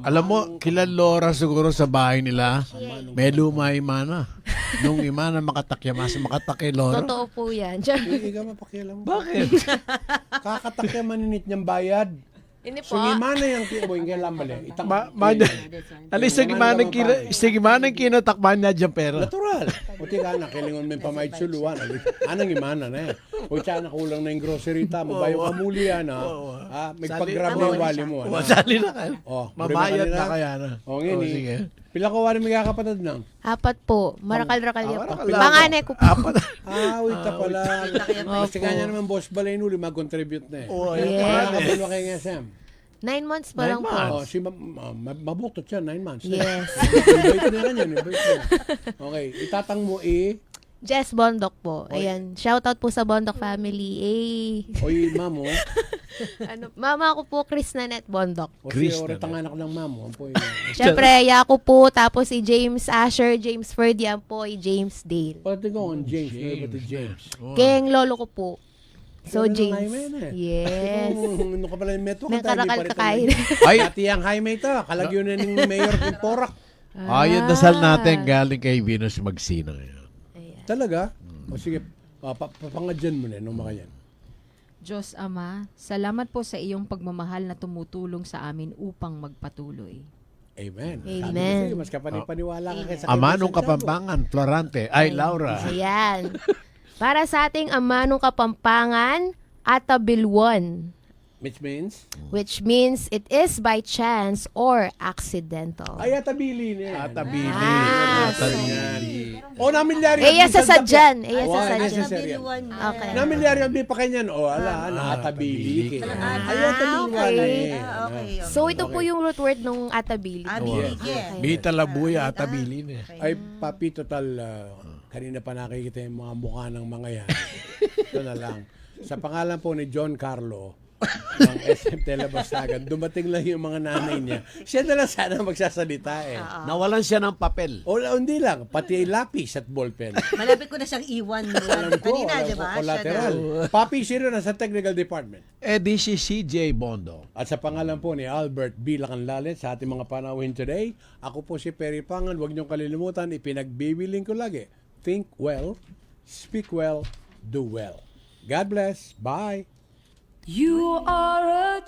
[SPEAKER 2] Alam mo, kila Laura siguro sa bahay nila, may lumay-mana. Nung imana makatakya, mas makatakya, Laura.
[SPEAKER 12] Totoo po yan.
[SPEAKER 1] Hindi ka mapakialam. Bakit? Kakatakya maninit niyang bayad.
[SPEAKER 12] Hindi po.
[SPEAKER 1] Sige, mana yung kiboy, kailan bali.
[SPEAKER 2] Sige, manang kinatakban na dyan pera.
[SPEAKER 1] Natural. O tika na, kailangan may pamayad suluan. Anong imana na yan. O tsaka nakulang na yung grocery ta mo. Bayo kamuli yan, ha? May pag-grab na yung wali mo.
[SPEAKER 2] Sali na kayo. Mabayad na kaya na.
[SPEAKER 1] O, ngini. Pila ko wari may kakapatid ng?
[SPEAKER 12] 4 po. Marakal-rakal yan po. Panganay ko po.
[SPEAKER 1] Uy, ta pala. Kasi kanya naman boss balay nuli, mag-contribute na eh.
[SPEAKER 12] Yes.
[SPEAKER 1] Kapalo kay SM.
[SPEAKER 12] 9 months pa lang po.
[SPEAKER 1] Oh, si mabutot siya, 9 months.
[SPEAKER 12] Yes.
[SPEAKER 1] Invite na yan, invite na. Okay, itatang mo
[SPEAKER 12] Jess Bondok po.
[SPEAKER 1] Oy.
[SPEAKER 12] Ayan. Shoutout po sa Bondok family.
[SPEAKER 1] Oy, mamo.
[SPEAKER 12] Mama ko po, Chris Nanette Bondok.
[SPEAKER 1] O siya, oras ang anak ng mamo. Ang po yun.
[SPEAKER 12] Siyempre, Yaku po. Tapos si James Asher, James Ferdian po, James Dale.
[SPEAKER 1] Pati ko ang James. James.
[SPEAKER 12] Kaya lolo ko po. So,
[SPEAKER 1] Pero
[SPEAKER 12] James.
[SPEAKER 1] Jaime
[SPEAKER 12] Yes.
[SPEAKER 1] Ano ka pala yung meto?
[SPEAKER 12] May kakain.
[SPEAKER 1] Ay, dati ang Jaime ito. Kalagyo na ng Mayor ng Porac.
[SPEAKER 2] Yung dasal natin galing kay Venus Magsino.
[SPEAKER 1] Talaga? O sige, papangadyan mo na nung mga yan.
[SPEAKER 13] Diyos Ama, salamat po sa iyong pagmamahal na tumutulong sa amin upang magpatuloy.
[SPEAKER 1] Amen.
[SPEAKER 12] Amen.
[SPEAKER 1] Sabi ko sa'yo, mas kapanipaniwala ka kaysa
[SPEAKER 2] Ama nung Kapampangan, Florante. Ay, Laura.
[SPEAKER 12] Ayan. Para sa ating Ama nung Kapampangan, Atabilwon.
[SPEAKER 1] Which means?
[SPEAKER 12] Which means it is by chance or accidental.
[SPEAKER 1] Ay, atabili niya.
[SPEAKER 2] Atabili.
[SPEAKER 1] O, namilyari.
[SPEAKER 12] Eya sa sadyan. Eya sa sadyan.
[SPEAKER 8] Atabiliwan niya.
[SPEAKER 12] Okay.
[SPEAKER 1] Namilyari ang di pa kanyan. O, nakatabili. Ay, atabili.
[SPEAKER 8] Okay.
[SPEAKER 12] So, ito po yung root word ng atabili.
[SPEAKER 8] Abilige.
[SPEAKER 2] Bita Labuya, Atabili.
[SPEAKER 1] Ay, papi, total, kanina pa nakikita yung mga mukha ng mga yan. Ito na lang. Sa pangalan po ni John Carlo, ng SM Telebastagan, dumating lang yung mga nanay niya. Siya na lang sana magsasalita
[SPEAKER 2] Nawalan siya ng papel.
[SPEAKER 1] O, hindi lang. Pati lapis at ballpen.
[SPEAKER 8] Malapit ko na siyang iwan. Kanina, di ba?
[SPEAKER 1] Collateral. Papi, sino na sa technical department?
[SPEAKER 2] Di si CJ Bondo.
[SPEAKER 1] At sa pangalan po ni Albert B. Lacanlalet sa ating mga panauhin today, ako po si Perry Pangan. Huwag niyong kalilimutan, ipinagbibiling ko lagi. Think well, speak well, do well. God bless. Bye.
[SPEAKER 6] You are a